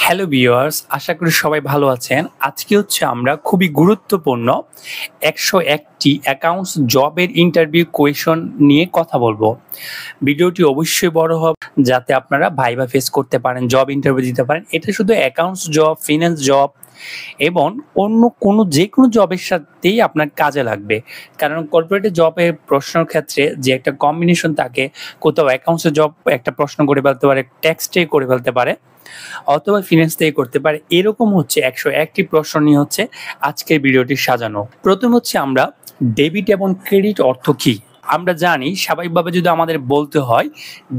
Hello viewers, আশা করি সবাই ভালো আছেন। আজকে আমরা খুবই গুরুত্বপূর্ণ ১০১টি অ্যাকাউন্টস জবের ইন্টারভিউ কোয়েশন নিয়ে কথা বলবো। ভিডিওটি অবশ্যই বড় হবে যাতে আপনারা ভাইভা ফেস করতে পারেন, জব ইন্টারভিউ দিতে পারেন। এটা শুধু অ্যাকাউন্টস জব, ফিন্যান্স জব এবং অন্য যেকোনো জবের সাথেই আপনার কাজে লাগবে। কারণ কর্পোরেট জবের প্রশ্নের ক্ষেত্রে যে একটা কম্বিনেশন থাকে, কোথাও অ্যাকাউন্টসের জব একটা প্রশ্ন করে ফেলতে পারে, ট্যাক্সটাই করে ফেলতে পারে, অথবা ফিন্যান্স থেকে করতে পারে। এরকম ১০১টি প্রশ্ন নিয়ে আজকের ভিডিওটি সাজানো। প্রথম আমরা ডেবিট এবং ক্রেডিট অর্থ কি। আমরা জানি স্বাভাবিকভাবে যদি আমাদের বলতে হয়,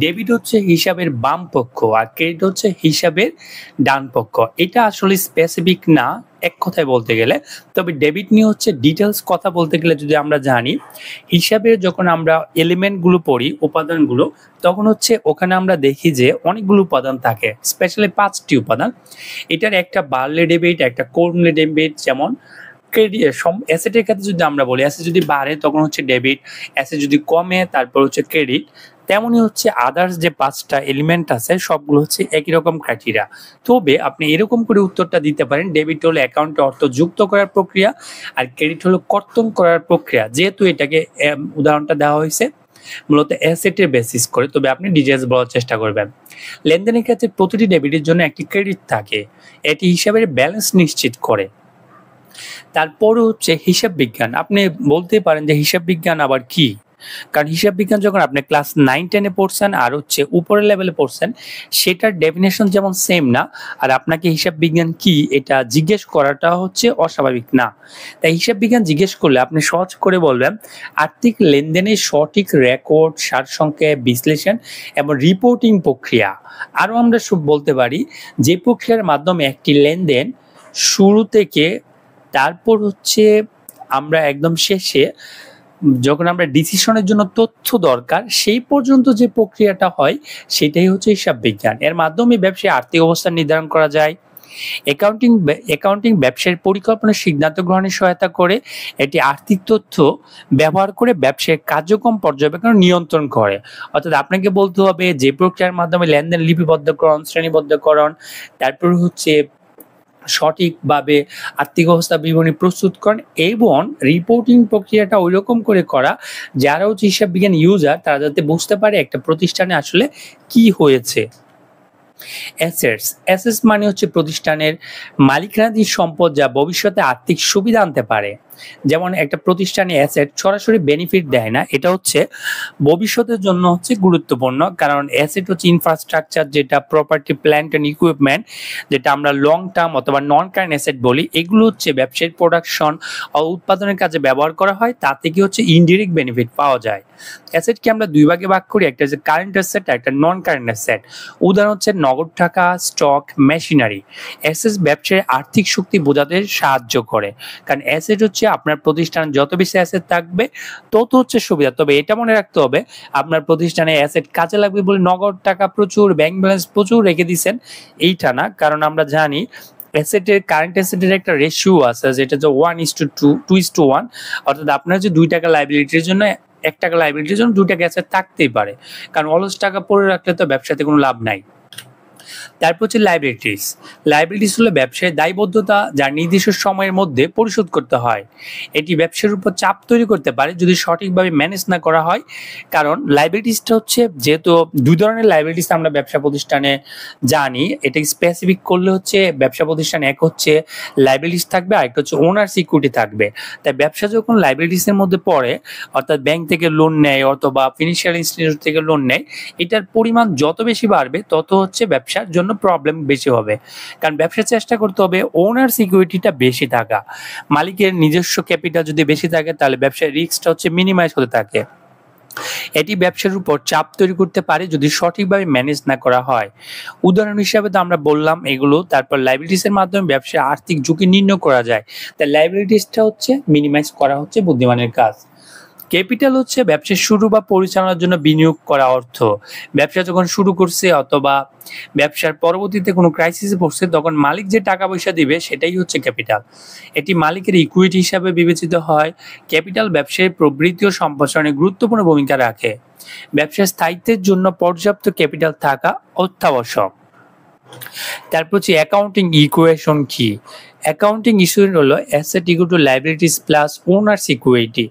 ডেবিট হিসাবের বাম পক্ষ আর ক্রেডিট হিসাবের ডান পক্ষ। এটা আসলে স্পেসিফিক না এক কথায় বলতে গেলে। তবে ডেবিট নিয়ে ডিটেলস কথা বলতে গেলে যদি আমরা জানি, হিসাবের যখন আমরা এলিমেন্টগুলো পড়ি, উপাদানগুলো, তখন ওখানে আমরা দেখি যে অনেকগুলো উপাদান থাকে, স্পেশালি 5টি উপাদান। এটার একটা বাড়লে ডেবিট, একটা কমলে ডেবিট। যেমন ক্রেডিট অ্যাসেটের ক্ষেত্রে যদি আমরা বলি, অ্যাসেট যদি বাড়ে তখন ডেবিট, অ্যাসেট যদি কমে তারপর ক্রেডিট। তেমনই আদার্স যে 5টা এলিমেন্ট আছে সবগুলো একই রকম ক্রাইটেরিয়া। তবে আপনি এরকম করে উত্তরটা দিতে পারেন, ডেবিট হলো অ্যাকাউন্টে অর্থ যুক্ত করার প্রক্রিয়া আর ক্রেডিট হলো কর্তন করার প্রক্রিয়া। যেহেতু এটাকে উদাহরণটা দেওয়া হয়েছে মূলত অ্যাসেটের বেসিস করে, তবে আপনি ডিটেলস বলার চেষ্টা করবেন। লেনদেনের ক্ষেত্রে প্রতিটি ডেবিটের জন্য একটি ক্রেডিট থাকে, এটি হিসাবের ব্যালেন্স নিশ্চিত করে। তারপরে হিসাব বিজ্ঞান। আপনি বলতে পারেন যে হিসাব বিজ্ঞান আবার কি, কারণ হিসাব বিজ্ঞান যখন আপনি ক্লাস 9-10-এ পড়ছেন আর উপরের লেভেলে পড়ছেন, সেটার ডেফিনেশন যেমন সেম না, আর আপনাকে হিসাব বিজ্ঞান কি এটা জিজ্ঞেস করাটা অস্বাভাবিক না। তাই হিসাব বিজ্ঞান জিজ্ঞেস করলে আপনি সহজ করে বলবেন আর্থিক লেনদেনের সঠিক রেকর্ড, সারসংক্ষেপ, বিশ্লেষণ এবং রিপোর্টিং প্রক্রিয়া। আরও আমরা সব বলতে পারি যে প্রক্রিয়ার মাধ্যমে একটি লেনদেন শুরু থেকে তারপর আমরা একদম শেষে যখন আমরা ডিসিশনের জন্য তথ্য দরকার সেই পর্যন্ত যে প্রক্রিয়াটা হয় সেটাই হিসাব বিজ্ঞান। এর মাধ্যমে ব্যবসায় আর্থিক অবস্থা নির্ধারণ করা যায়। অ্যাকাউন্টিং ব্যবসায়ের পরিকল্পনা সিদ্ধান্ত গ্রহণে সহায়তা করে। এটি আর্থিক তথ্য ব্যবহার করে ব্যবসায়ের কার্যক্রম পর্যবেক্ষণ নিয়ন্ত্রণ করে। অর্থাৎ আপনাকে বলতে হবে যে প্রক্রিয়ার মাধ্যমে লেনদেন লিপিবদ্ধকরণ, শ্রেণীবদ্ধকরণ, তারপর সঠিকভাবে আর্থিক অবস্থা বিবরণী প্রস্তুত করেন এবং রিপোর্টিং প্রক্রিয়াটা ওই রকম করে করা যারা হিসাব বিজ্ঞান ইউজার তারা যাতে বুঝতে পারে একটা প্রতিষ্ঠানে আসলে কি হয়েছে। অ্যাসেটস মানে প্রতিষ্ঠানের মালিকানাধীন সম্পদ যা ভবিষ্যতে আর্থিক সুবিধা আনতে পারে। যেমন একটা প্রতিষ্ঠানে অ্যাসেট সরাসরি বেনিফিট দেয় না, এটা ভবিষ্যতের জন্য গুরুত্বপূর্ণ। কারণ অ্যাসেট ইনফ্রাস্ট্রাকচার, যেটা প্রপার্টি, প্ল্যান্ট এন্ড ইকুইপমেন্ট, যেটা আমরা লং টার্ম অথবা নন কারেন্ট অ্যাসেট বলি, এগুলো ব্যবসায়িক প্রোডাকশন ও উৎপাদনের কাজে ব্যবহার করা হয়, তা থেকে ইনডিরেক্ট বেনিফিট পাওয়া যায়। অ্যাসেটকে আমরা দুই ভাগে ভাগ করি, একটা কারেন্ট অ্যাসেট, একটা নন কারেন্ট অ্যাসেট। উদাহরণ নগদ টাকা, স্টক, মেশিনারি। অ্যাসেট ব্যবসায় আর্থিক শক্তি বোঝাতে সাহায্য করে, কারণ অ্যাসেট আপনার প্রতিষ্ঠান যত বেশি অ্যাসেট থাকবে তত সুবিধা। তবে এটা মনে রাখতে হবে, আপনার প্রতিষ্ঠানে অ্যাসেট কাজে লাগবে বলে নগদ টাকা প্রচুর, ব্যাংক ব্যালেন্স প্রচুর রেখে দিচ্ছেন, এইটা না। কারণ আমরা জানি কারেন্ট অ্যাসেটের একটা রেশিও আছে, যেটা 1:2, 2:1। অর্থাৎ আপনার 2 টাকা লাইবিলিটির জন্য 1 টাকা লাইবিলিটির জন্য 2 টাকা অ্যাসেট থাকতেই পারে, কারণ অলস টাকা পড়ে রাখলে তো ব্যবসাতে কোনো লাভ নাই। তারপর লাইবিলিটিস হলো ব্যবসায় দায়বদ্ধতা যা নির্দিষ্ট সময়ের মধ্যে পরিশোধ করতে হয়। এটি ব্যবসার উপর চাপ তৈরি করতে পারে যদি সঠিকভাবে ম্যানেজ না করা হয়। কারণ লাইবিলিটিসটা যেহেতু 2 ধরনের লাইবিলিটিস আমরা ব্যবসা প্রতিষ্ঠানে জানি, এটা স্পেসিফিক করলে ব্যবসা প্রতিষ্ঠানে এক লাইবিলিটিস থাকবে, আর একটা ওনার সিকিউরিটি থাকবে। তাই ব্যবসা যখন লাইবিলিটিসের মধ্যে পড়ে, অর্থাৎ ব্যাংক থেকে লোন নেয় অথবা ফিনান্সিয়াল ইনস্টিটিউট থেকে লোন নেয়, এটার পরিমাণ যত বেশি বাড়বে তত ব্যবসার জন্য প্রবলেম বেশি হবে। কারণ ব্যবসার চেষ্টা করতে হবে ওনার সিকিউরিটিটা বেশি থাকা। মালিকের নিজস্ব ক্যাপিটাল যদি বেশি থাকে তাহলে ব্যবসার রিস্কটা মিনিমাইজ হতে থাকে। এটি ব্যবসার উপর চাপ তৈরি করতে পারে যদি সঠিকভাবে ম্যানেজ না করা হয়। উদাহরণ হিসাবে তো আমরা বললাম এগুলো। তারপর লাইবিলিটিসের মাধ্যমে ব্যবসার আর্থিক ঝুঁকি নির্ণয় করা যায়। তাই লাইবিলিটিসটা মিনিমাইজ করা বুদ্ধিমানের কাজ। ক্যাপিটাল ব্যবসার শুরু বা পরিচালনার জন্য বিনিয়োগ করা অর্থ। ব্যবসা যখন শুরু করছে অথবা ব্যবসার পরবর্তীতে কোনো ক্রাইসিসে পড়ছে, তখন মালিক যে টাকা পয়সা দিবে সেটাই ক্যাপিটাল। এটি মালিকের ইকুইটি হিসাবে বিবেচিত হয়। ক্যাপিটাল ব্যবসায় প্রবৃদ্ধি ও সম্প্রসারণে গুরুত্বপূর্ণ ভূমিকা রাখে। ব্যবসার স্থায়িত্বের জন্য পর্যাপ্ত ক্যাপিটাল থাকা অত্যাবশ্যক। তারপর হচ্ছে অ্যাকাউন্টিং ইকুয়েশন কি? অ্যাকাউন্টিং ইকুয়েশন হলো asset equal to liabilities plus owners equity.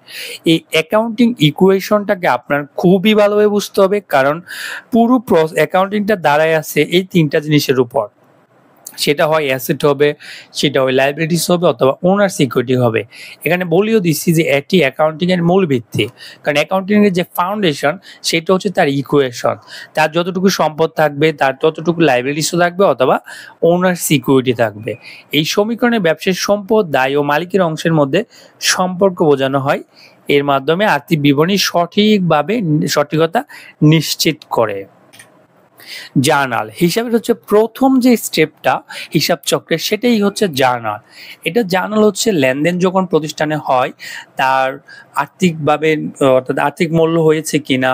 এই অ্যাকাউন্টিং ইকুয়েশনটাকে আপনার খুবই ভালোভাবে বুঝতে হবে, কারণ পুরো অ্যাকাউন্টিংটা দাঁড়ায় আছে এই তিনটা জিনিসের উপর। সেটা হয় অ্যাসেট হবে, সেটা হয় লায়াবিলিটিস হবে, অথবা ওনার্স ইকুইটি হবে। এখানে বলিও দিচ্ছি যে এটি অ্যাকাউন্টিং এর মূল ভিত্তি, কারণ অ্যাকাউন্টিং এর যে ফাউন্ডেশন সেটা হচ্ছে তার ইকুয়েশন। তার যতটুকু সম্পদ থাকবে তার ততটুকু লায়াবিলিটিসও থাকবে অথবা ওনার্স ইকুইটি থাকবে। এই সমীকরণে ব্যবসার সম্পদ, দায় ও মালিকের অংশের মধ্যে সম্পর্ক বোঝানো হয়। এর মাধ্যমে আর্থিক বিবরণী সঠিকতা নিশ্চিত করে। জার্নাল হিসাবের হচ্ছে প্রথম যে স্টেপটা হিসাব চক্রের, সেটাই হচ্ছে জার্নাল। এটা জার্নাল হচ্ছে লেনদেন যখন প্রতিষ্ঠানে হয় তার আর্থিকভাবে অর্থাৎ আর্থিক মূল্য হয়েছে কিনা,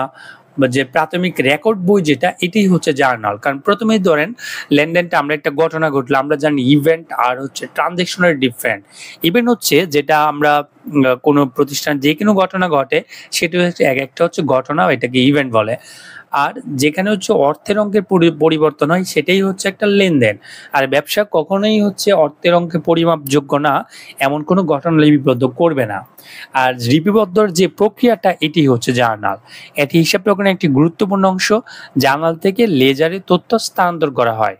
বা যে প্রাথমিক রেকর্ড বই যেটা, এটাই হচ্ছে জার্নাল। কারণ প্রথমেই ধরেন লেনদেনটা আমরা একটা ঘটনা ঘটলো, আমরা জানি ইভেন্ট আর হচ্ছে ট্রানজেকশনের ডিফারেন্ট। ইভেন্ট হচ্ছে যেটা আমরা কোনো প্রতিষ্ঠান যে কোনো ঘটনা ঘটে সেটা হচ্ছে একটা হচ্ছে ঘটনা, এটাকে ইভেন্ট বলে। আর যেখানে হচ্ছে অর্থের অঙ্কের পরিবর্তন হয় সেটাই হচ্ছে একটা লেনদেন। আর ব্যবসা কখনোই হচ্ছে অর্থের অঙ্কে পরিমাপযোগ্য না এমন কোনো ঘটনা লিপিবদ্ধ করবে না। আর লিপিবদ্ধর যে প্রক্রিয়াটা এটি হচ্ছে জার্নাল। এটি হিসাব রক্ষণের একটি গুরুত্বপূর্ণ অংশ। জার্নাল থেকে লেজারে তথ্য স্থানান্তর করা হয়।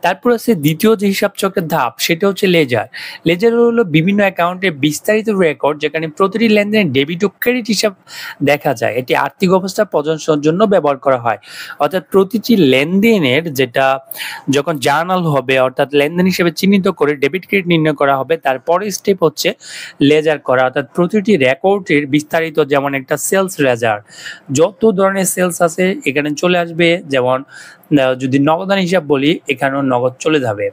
তারপর আছে দ্বিতীয় যে হিসাব চক্রের ধাপ, সেটা হচ্ছে লেজার। লেজার হলো বিভিন্ন অ্যাকাউন্টের বিস্তারিত রেকর্ড, যেখানে প্রতিটি লেনদেনের ডেবিট ও ক্রেডিট হিসাব দেখা যায়। এটি আর্থিক অবস্থা পর্যালোচনার জন্য ব্যবহার করা হয়। অর্থাৎ প্রতিটি লেনদেনের যেটা যখন জার্নাল হবে, অর্থাৎ লেনদেন হিসেবে চিহ্নিত করে ডেবিট ক্রেডিট নির্ণয় করা হবে। তারপরের স্টেপ হচ্ছে লেজার করা, অর্থাৎ প্রতিটি রেকর্ডের বিস্তারিত, যেমন একটা সেলস লেজার, যত ধরনের সেলস আছে এখানে চলে আসবে। যেমন যদি নগদান হিসাব বলি, এখানেও নগদ চলে যাবে।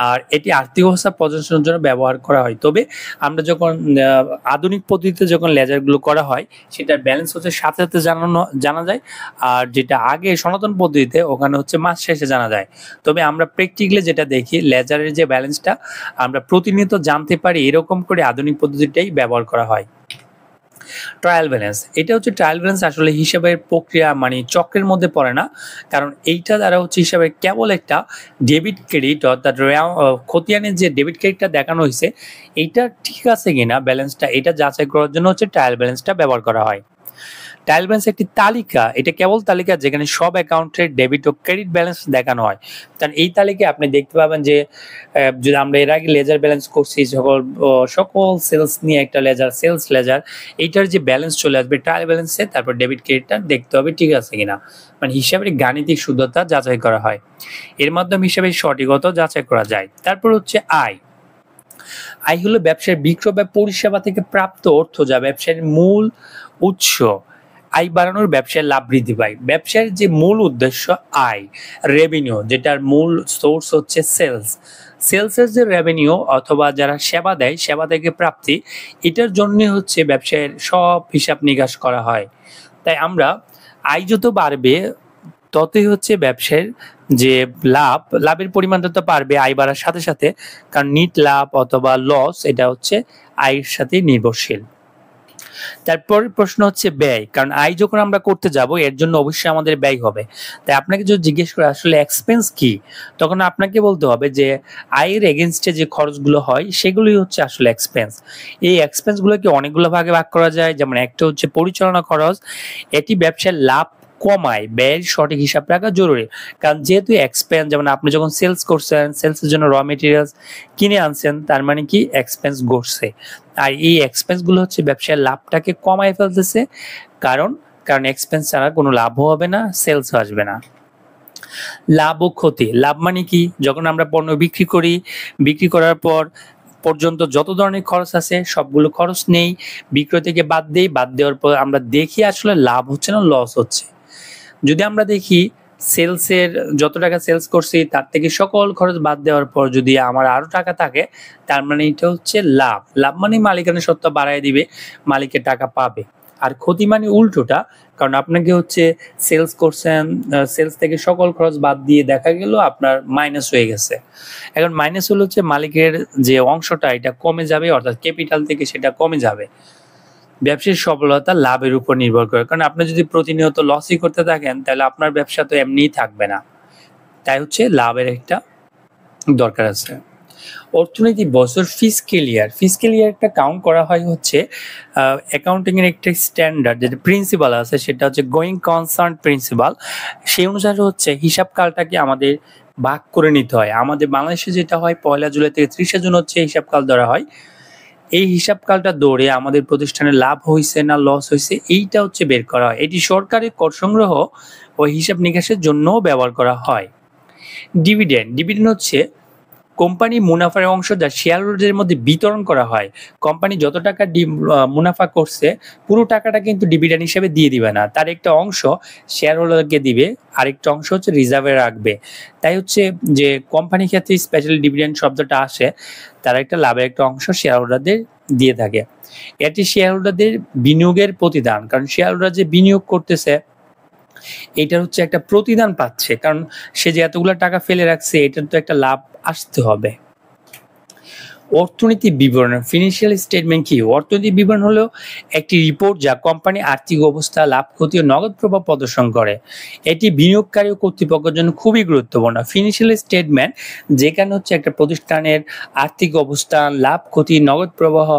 আর এটি আর্থিক অবস্থা পর্যালোচনার জন্য ব্যবহার করা হয়। তবে আমরা যখন আধুনিক পদ্ধতিতে যখন লেজারগুলো করা হয়, সেটার ব্যালেন্স হচ্ছে সাথে সাথে জানা যায়। আর যেটা আগে সনাতন পদ্ধতিতে, ওখানে হচ্ছে মাস শেষে জানা যায়। তবে আমরা প্র্যাকটিক্যালি যেটা দেখি, লেজারের যে ব্যালেন্সটা আমরা প্রতিনিয়ত জানতে পারি, এরকম করে আধুনিক পদ্ধতিটাই ব্যবহার করা হয়। ট্রায়াল ব্যালেন্স, এটা হচ্ছে ট্রায়াল ব্যালেন্স আসলে হিসাবের প্রক্রিয়া মানে চক্রের মধ্যে পড়ে না, কারণ এইটা দ্বারা হচ্ছে হিসাবের কেবল একটা ডেবিট ক্রেডিট, অর্থাৎ খতিয়ানের যে ডেবিট ক্রেডিটটা দেখানো হয়েছে এইটা ঠিক আছে কিনা ব্যালেন্সটা, এটা যাচাই করার জন্য হচ্ছে ট্রায়াল ব্যালেন্সটা ব্যবহার করা হয়। ট্রায়াল ব্যালেন্স একটি তালিকা, এটা কেবল তালিকা যেখানে সব অ্যাকাউন্টের ডেবিট ও ক্রেডিট ব্যালেন্স দেখানো হয়। কারণ এই তালিকায় আপনি দেখতে পাবেন যে যদি আমরা এর আগে লেজার ব্যালেন্স করছি, সকল সেলস নিয়ে একটা লেজার, সেলস লেজার, এইটার যে ব্যালেন্স চলে আসবে ট্রায়াল ব্যালেন্সে, তারপর ডেবিট ক্রেডিটটা দেখতে হবে ঠিক আছে কিনা। মানে হিসাবের গাণিতিক শুদ্ধতা যাচাই করা হয়। এর মাধ্যমে হিসাবের সঠিকতা যাচাই করা যায়। তারপর হচ্ছে আয়। আয় হলো ব্যবসার বিক্রয় বা পরিষেবা থেকে প্রাপ্ত অর্থ, যা ব্যবসার মূল উৎস। আয় বাড়ানোর ব্যবসায় লাভ বৃদ্ধি পায়। ব্যবসার যে মূল উদ্দেশ্য আয়, রেভিনিউ, যেটার মূল সোর্স হচ্ছে সেলস। সেলসের যে রেভিনিউ অথবা যারা সেবা দেয়, সেবা থেকে প্রাপ্তি, এটার জন্য হচ্ছে ব্যবসায়ের সব হিসাব নিকাশ করা হয়। তাই আমরা আয় যত বাড়বে ততই হচ্ছে ব্যবসার যে লাভের পরিমাণ তত বাড়বে আয় বাড়ার সাথে সাথে, কারণ নিট লাভ অথবা লস এটা হচ্ছে আয়ের সাথে নির্ভরশীল। তারপর প্রশ্ন হচ্ছে ব্যয়, কারণ আয় যখন আমরা করতে যাব এর জন্য অবশ্যই আমাদের ব্যয় হবে। তাই আপনাকে যদি জিজ্ঞেস করে আসলে এক্সপেন্স কি, তখন আপনাকে বলতে হবে যে আয়ের এগেনস্টে যে খরচগুলো হয় সেগুলোই হচ্ছে আসলে এক্সপেন্স। এই এক্সপেন্সগুলোকে অনেকগুলো ভাগে ভাগ করা যায়। যেমন একটা হচ্ছে পরিচালনা খরচ, এটি ব্যবসার লাভ কমায়, ব্যয়ের সঠিক হিসাব রাখা জরুরি। কারণ যেহেতু এক্সপেন্স, যেমন আপনি যখন সেলস করছেন, সেলসের জন্য র মেটেরিয়ালস কিনে আনছেন, তার মানে কি এক্সপেন্স ঘটছে। আর এই এক্সপেন্স গুলো হচ্ছে ব্যবসার লাভটাকে কমায় ফেলতেছে, কারণ এক্সপেন্স ছাড়া কোনো লাভও হবে না, সেলস আসবে না। লাভ ও ক্ষতি, লাভ মানে কি, যখন আমরা পণ্য বিক্রি করি, বিক্রি করার পর পর্যন্ত যত ধরনের খরচ আছে সবগুলো খরচ নেই, বিক্রয় থেকে বাদ দেই, বাদ দেওয়ার পর আমরা দেখি আসলে লাভ হচ্ছে না লস হচ্ছে। যদি আমরা দেখি সেলসের যত টাকা সেলস করছি তার থেকে সকল খরচ বাদ দেওয়ার পর যদি আমার আরো টাকা থাকে, তার মানে এটা হচ্ছে লাভ। লাভ মানে মালিকানা সত্ত্বা বাড়ায় দিবে, মালিকের টাকা পাবে। আর ক্ষতি মানে উল্টোটা, কারণ আপনাকে হচ্ছে সেলস করছেন, সেলস থেকে সকল খরচ বাদ দিয়ে দেখা গেল আপনার মাইনাস হয়ে গেছে। এখন মাইনাস হলো হচ্ছে মালিকের যে অংশটা এটা কমে যাবে, অর্থাৎ ক্যাপিটাল থেকে সেটা কমে যাবে। ব্যবসার সফলতা লাভের উপর নির্ভর করে, কারণ আপনি যদি প্রতিনিয়ত লসই করতে থাকেন তাহলে আপনার ব্যবসা তো এমনিই থাকবে না। তাই হচ্ছে লাভের একটা দরকার আছে। অর্থনীতি বছর ফিসক্যাল ইয়ারটা কাউন্ট করা হয় হচ্ছে অ্যাকাউন্টিং এর একটা স্ট্যান্ডার্ড যেটা প্রিন্সিপাল আছে, সেটা হচ্ছে গোয়িং কনসার্ন প্রিন্সিপাল। সেই অনুসারে হচ্ছে হিসাব কালটাকে আমাদের ভাগ করে নিতে হয়। আমাদের বাংলাদেশে যেটা হয় 1 জুলাই থেকে 30 জুন হচ্ছে হিসাব কাল ধরা হয়। এই হিসাব কালটা দৌড়ে আমাদের প্রতিষ্ঠানে লাভ হয়েছে না লস হয়েছে এইটা হচ্ছে বের করা হয়। এটি সরকারি কর সংগ্রহ ও হিসাব নিকাশের জন্যও ব্যবহার করা হয়। ডিভিডেন্ড হচ্ছে কোম্পানি মুনাফার অংশ যা শেয়ার হোল্ডারদের মধ্যে বিতরণ করা হয়। কোম্পানি যত টাকা মুনাফা করছে পুরো টাকাটা কিন্তু ডিভিডেন্ড হিসেবে দিয়ে দিবে না, তার একটা অংশ শেয়ার হোল্ডারকে দিবে, আরেকটা অংশ হচ্ছে রিজার্ভে রাখবে। তাই হচ্ছে যে কোম্পানির ক্ষেত্রে স্পেশাল ডিভিডেন্ড শব্দটা আসে, তারা একটা লাভের একটা অংশ শেয়ার হোল্ডারদের দিয়ে থাকে। এটি শেয়ার হোল্ডারদের বিনিয়োগের প্রতিদান, কারণ শেয়ার হোল্ডার যে বিনিয়োগ করতেছে এটার হচ্ছে একটা প্রতিদান পাচ্ছে, কারণ সে যে এতগুলো টাকা ফেলে রাখছে এটার তো একটা লাভ আসতে হবে। অর্থনীতি বিবরণ ফিনান্সিয়াল স্টেটমেন্ট কি? অর্থনৈতিক বিবরণ হলো একটি রিপোর্ট যা কোম্পানির আর্থিক অবস্থা, লাভ ক্ষতি ও নগদ প্রভাব প্রদর্শন করে। এটি বিনিয়োগকারী ও কর্তৃপক্ষের জন্য খুবই গুরুত্বপূর্ণ। ফিনান্সিয়াল স্টেটমেন্ট যেখানে হচ্ছে একটা প্রতিষ্ঠানের আর্থিক অবস্থান, লাভ ক্ষতি, নগদ প্রবাহ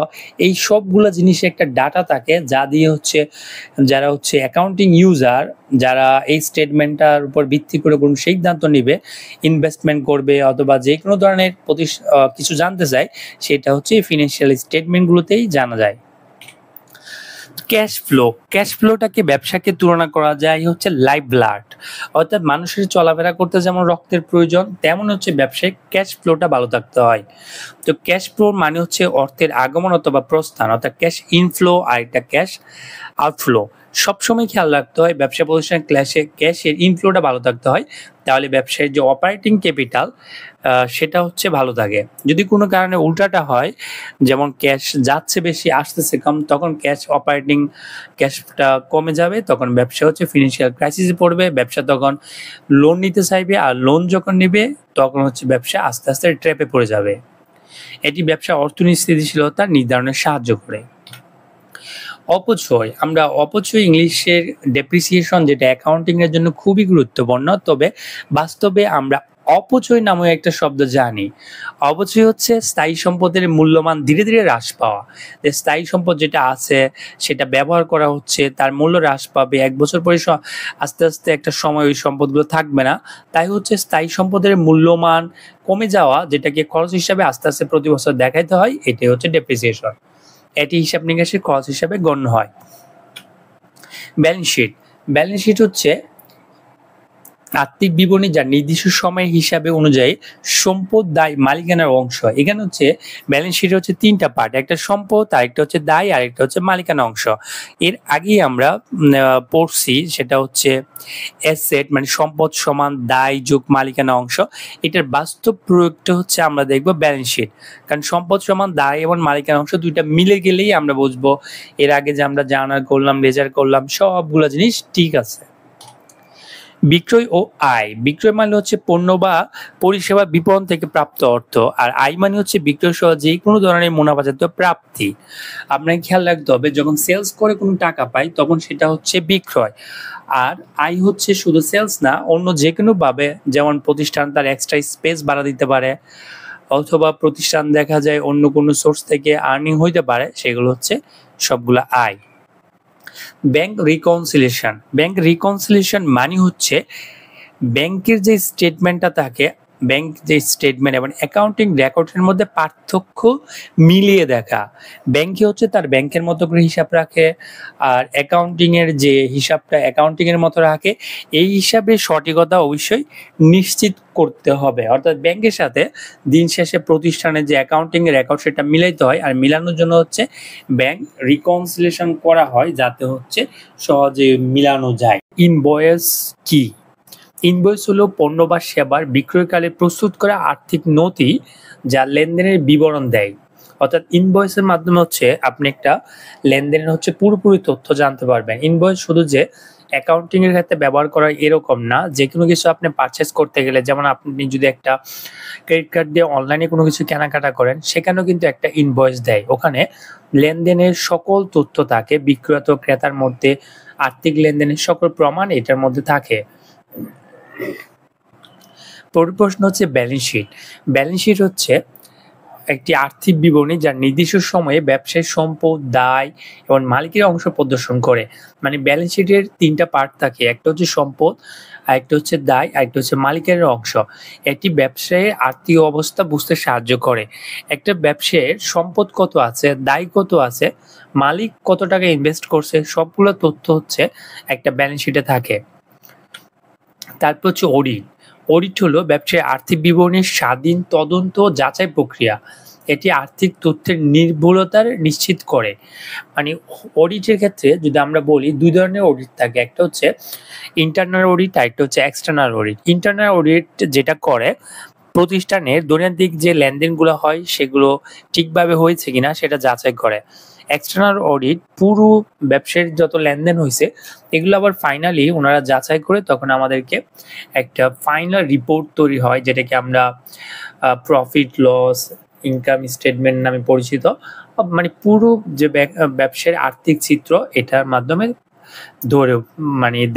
এই সবগুলো জিনিসে একটা ডাটা থাকে, যা দিয়ে হচ্ছে যারা হচ্ছে অ্যাকাউন্টিং ইউজার যারা এই স্টেটমেন্টটার উপর ভিত্তি করে কোনো সিদ্ধান্ত নিবে, ইনভেস্টমেন্ট করবে অথবা যে কোনো ধরনের কিছু জানতে চায়, সেটা হচ্ছে ফিনান্সিয়াল স্টেটমেন্টগুলোতেই জানা যায়। ক্যাশ ফ্লোটাকে ব্যবসাকে তুলনা করা যায় হচ্ছে লাইফ ব্লাড, অর্থাৎ মানুষের চলাফেরা করতে যেমন রক্তের প্রয়োজন তেমন হচ্ছে ব্যবসায় ক্যাশ ফ্লোটা ভালো থাকতে হয়। তো ক্যাশ ফ্লো মানে হচ্ছে অর্থের আগমন অথবা প্রস্থান, অর্থাৎ ক্যাশ ইনফ্লো আর একটা ক্যাশ আউটফ্লো। সবসময় খেয়াল রাখতে হয় ব্যবসা প্রতিষ্ঠানের ক্যাশের ইনফ্লোটা ভালো থাকতে হয়, তাহলে ব্যবসায়ের যে অপারেটিং ক্যাপিটাল সেটা হচ্ছে ভালো থাকে। যদি কোনো কারণে উল্টাটা হয়, যেমন ক্যাশ যাচ্ছে বেশি আসতেছে কম, তখন ক্যাশটা কমে যাবে, তখন ব্যবসা হচ্ছে ফিনান্সিয়াল ক্রাইসিসে পড়বে, ব্যবসা তখন লোন নিতে চাইবে, আর লোন যখন নেবে তখন হচ্ছে ব্যবসা আস্তে আস্তে ট্র্যাপে পড়ে যাবে। এটি ব্যবসা অর্থনীতি স্থিতিশীলতা নির্ধারণে সাহায্য করে। অপচয় ইংলিশের ডেপ্রিসিয়েশন, যেটা অ্যাকাউন্টিং এর জন্য খুবই গুরুত্বপূর্ণ, তবে বাস্তবে আমরা অপচয় নামে একটা শব্দ জানি। অপচয় হচ্ছে স্থায়ী সম্পদের মূল্যমান ধীরে ধীরে হ্রাস পাওয়া। যে স্থায়ী সম্পদ যেটা আছে সেটা ব্যবহার করা হচ্ছে, তার মূল্য হ্রাস পাবে, 1 বছর পরে আস্তে আস্তে একটা সময় ওই সম্পদগুলো থাকবে না, তাই হচ্ছে স্থায়ী সম্পদের মূল্যমান কমে যাওয়া, যেটাকে খরচ হিসাবে আস্তে আস্তে প্রতি বছর দেখাইতে হয়, এটাই হচ্ছে ডেপ্রিসিয়েশন। এটি হিসাব নিকাশের খরচ হিসাবে গণ্য হয়। ব্যালেন্স শিট হচ্ছে আর্থিক বিবরণী যা নির্দিষ্ট সময়ের হিসাবে অনুযায়ী সম্পদ, দায়, মালিকানার অংশ। এখানে হচ্ছে ব্যালেন্স শিট হচ্ছে 3টা পার্ট, একটা সম্পদ, আরেকটা হচ্ছে দায়, আরেকটা হচ্ছে মালিকানা অংশ। এর আগেই আমরা পড়ছি, সেটা হচ্ছে অ্যাসেট মানে সম্পদ সমান দায় যোগ মালিকানা অংশ। এটার বাস্তব প্রয়োগটা হচ্ছে আমরা দেখব ব্যালেন্স শিট, কারণ সম্পদ সমান দায় এবং মালিকানা অংশ দুইটা মিলে গেলেই আমরা বুঝবো এর আগে যে আমরা জার্নাল করলাম, লেজার করলাম, সবগুলো জিনিস ঠিক আছে। বিক্রয় ও আয়। বিক্রয় মানে হচ্ছে পণ্য বা পরিষেবা বিপণন থেকে প্রাপ্ত অর্থ, আর আয় মানে হচ্ছে বিক্রয় সহ যে কোনো ধরনের মুনাফাজাতীয় প্রাপ্তি। আপনাকে খেয়াল রাখতে হবে, যখন সেলস করে কোনো টাকা পাই তখন সেটা হচ্ছে বিক্রয়, আর আয় হচ্ছে শুধু সেলস না, অন্য যে কোনো ভাবে, যেমন প্রতিষ্ঠান তার এক্সট্রা স্পেস বাড়া দিতে পারে, অথবা প্রতিষ্ঠান দেখা যায় অন্য কোনো সোর্স থেকে আর্নিং হইতে পারে, সেগুলো হচ্ছে সবগুলো আয়। ব্যাংক রিকনসিলিয়েশন মানে হচ্ছে ব্যাংকের যে স্টেটমেন্টটা থাকে, ব্যাংক যে স্টেটমেন্ট এবং অ্যাকাউন্টিং রেকর্ডের মধ্যে পার্থক্য মিলিয়ে দেখা। ব্যাংকে হচ্ছে তার ব্যাংকের মতো করে হিসাব রাখে, আর অ্যাকাউন্টিং এর যে হিসাবটা অ্যাকাউন্টিং এর মতো রাখে। এই হিসাবের সঠিকতা অবশ্যই নিশ্চিত করতে হবে, অর্থাৎ ব্যাংকের সাথে দিন শেষে প্রতিষ্ঠানের যে অ্যাকাউন্টিং এর রেকর্ড সেটা মিলাইতে হয়, আর মিলানোর জন্য হচ্ছে ব্যাংক রিকনসিলিয়েশন করা হয়, যাতে হচ্ছে সহজে মিলানো যায়। ইনভয়েস কি? ইনভয়েস হলো পণ্য বা সেবার বিক্রয়কালে প্রস্তুত করা আর্থিক নথি যা লেনদেনের বিবরণ দেয়। অর্থাৎ ইনভয়েসের মাধ্যমে হচ্ছে আপনি একটা লেনদেনের হচ্ছে পুরোপুরি তথ্য জানতে পারবেন। ইনভয়েস শুধু যে অ্যাকাউন্টিং এর ক্ষেত্রে ব্যবহার করা এরকম না, যে কোনো কিছু আপনি পারচেস করতে গেলে, যেমন আপনি যদি একটা ক্রেডিট কার্ড দিয়ে অনলাইনে কোনো কিছু কেনাকাটা করেন, সেখানেও কিন্তু একটা ইনভয়েস দেয়। ওখানে লেনদেনের সকল তথ্য থাকে, বিক্রেতা ও ক্রেতার মধ্যে আর্থিক লেনদেনের সকল প্রমাণ এটার মধ্যে থাকে। পরের প্রশ্ন হচ্ছে ব্যালেন্স শিট। ব্যালেন্স শিট হচ্ছে একটি আর্থিক বিবরণী যা নির্দিষ্ট সময়ে ব্যবসায়ের সম্পদ, দায় এবং মালিকের অংশ প্রদর্শন করে। মানে ব্যালেন্স শিটের ৩টা পার্ট থাকে, একটা হচ্ছে সম্পদ, আরেকটা হচ্ছে দায়, আরেকটা হচ্ছে মালিকের অংশ। এটি ব্যবসায়ের আর্থিক অবস্থা বুঝতে সাহায্য করে। একটা ব্যবসায়ের সম্পদ কত আছে, দায় কত আছে, মালিক কত টাকা ইনভেস্ট করছে, সবগুলো তথ্য হচ্ছে একটা ব্যালেন্স শিটে থাকে। তারপর হচ্ছে অডিট। অডিট হলো ব্যবসায়ের আর্থিক বিবরণীর স্বাধীন তদন্ত ও যাচাই প্রক্রিয়া। এটি আর্থিক তথ্যের নির্ভুলতার নিশ্চিত করে। মানে অডিটের ক্ষেত্রে যদি আমরা বলি ২ ধরনের অডিট থাকে, একটা হচ্ছে ইন্টারনাল অডিট, আরেকটা হচ্ছে এক্সটার্নাল অডিট। ইন্টারনাল অডিট যেটা করে প্রতিষ্ঠানের দৈনন্দিন যে লেনদেনগুলো হয় সেগুলো ঠিকভাবে হয়েছে কিনা সেটা যাচাই করে। এক্সটার্নাল অডিট পুরো ব্যবসায়ের যত লেনদেন হয়েছে এগুলো আবার ফাইনালি ওনারা যাচাই করে তখন আমাদেরকে একটা ফাইনাল রিপোর্ট তৈরি হয়, যেটাকে আমরা প্রফিট লস ইনকাম স্টেটমেন্ট নামে পরিচিত। মানে পুরো যে ব্যবসায়ের আর্থিক চিত্র এটার মাধ্যমে ধরে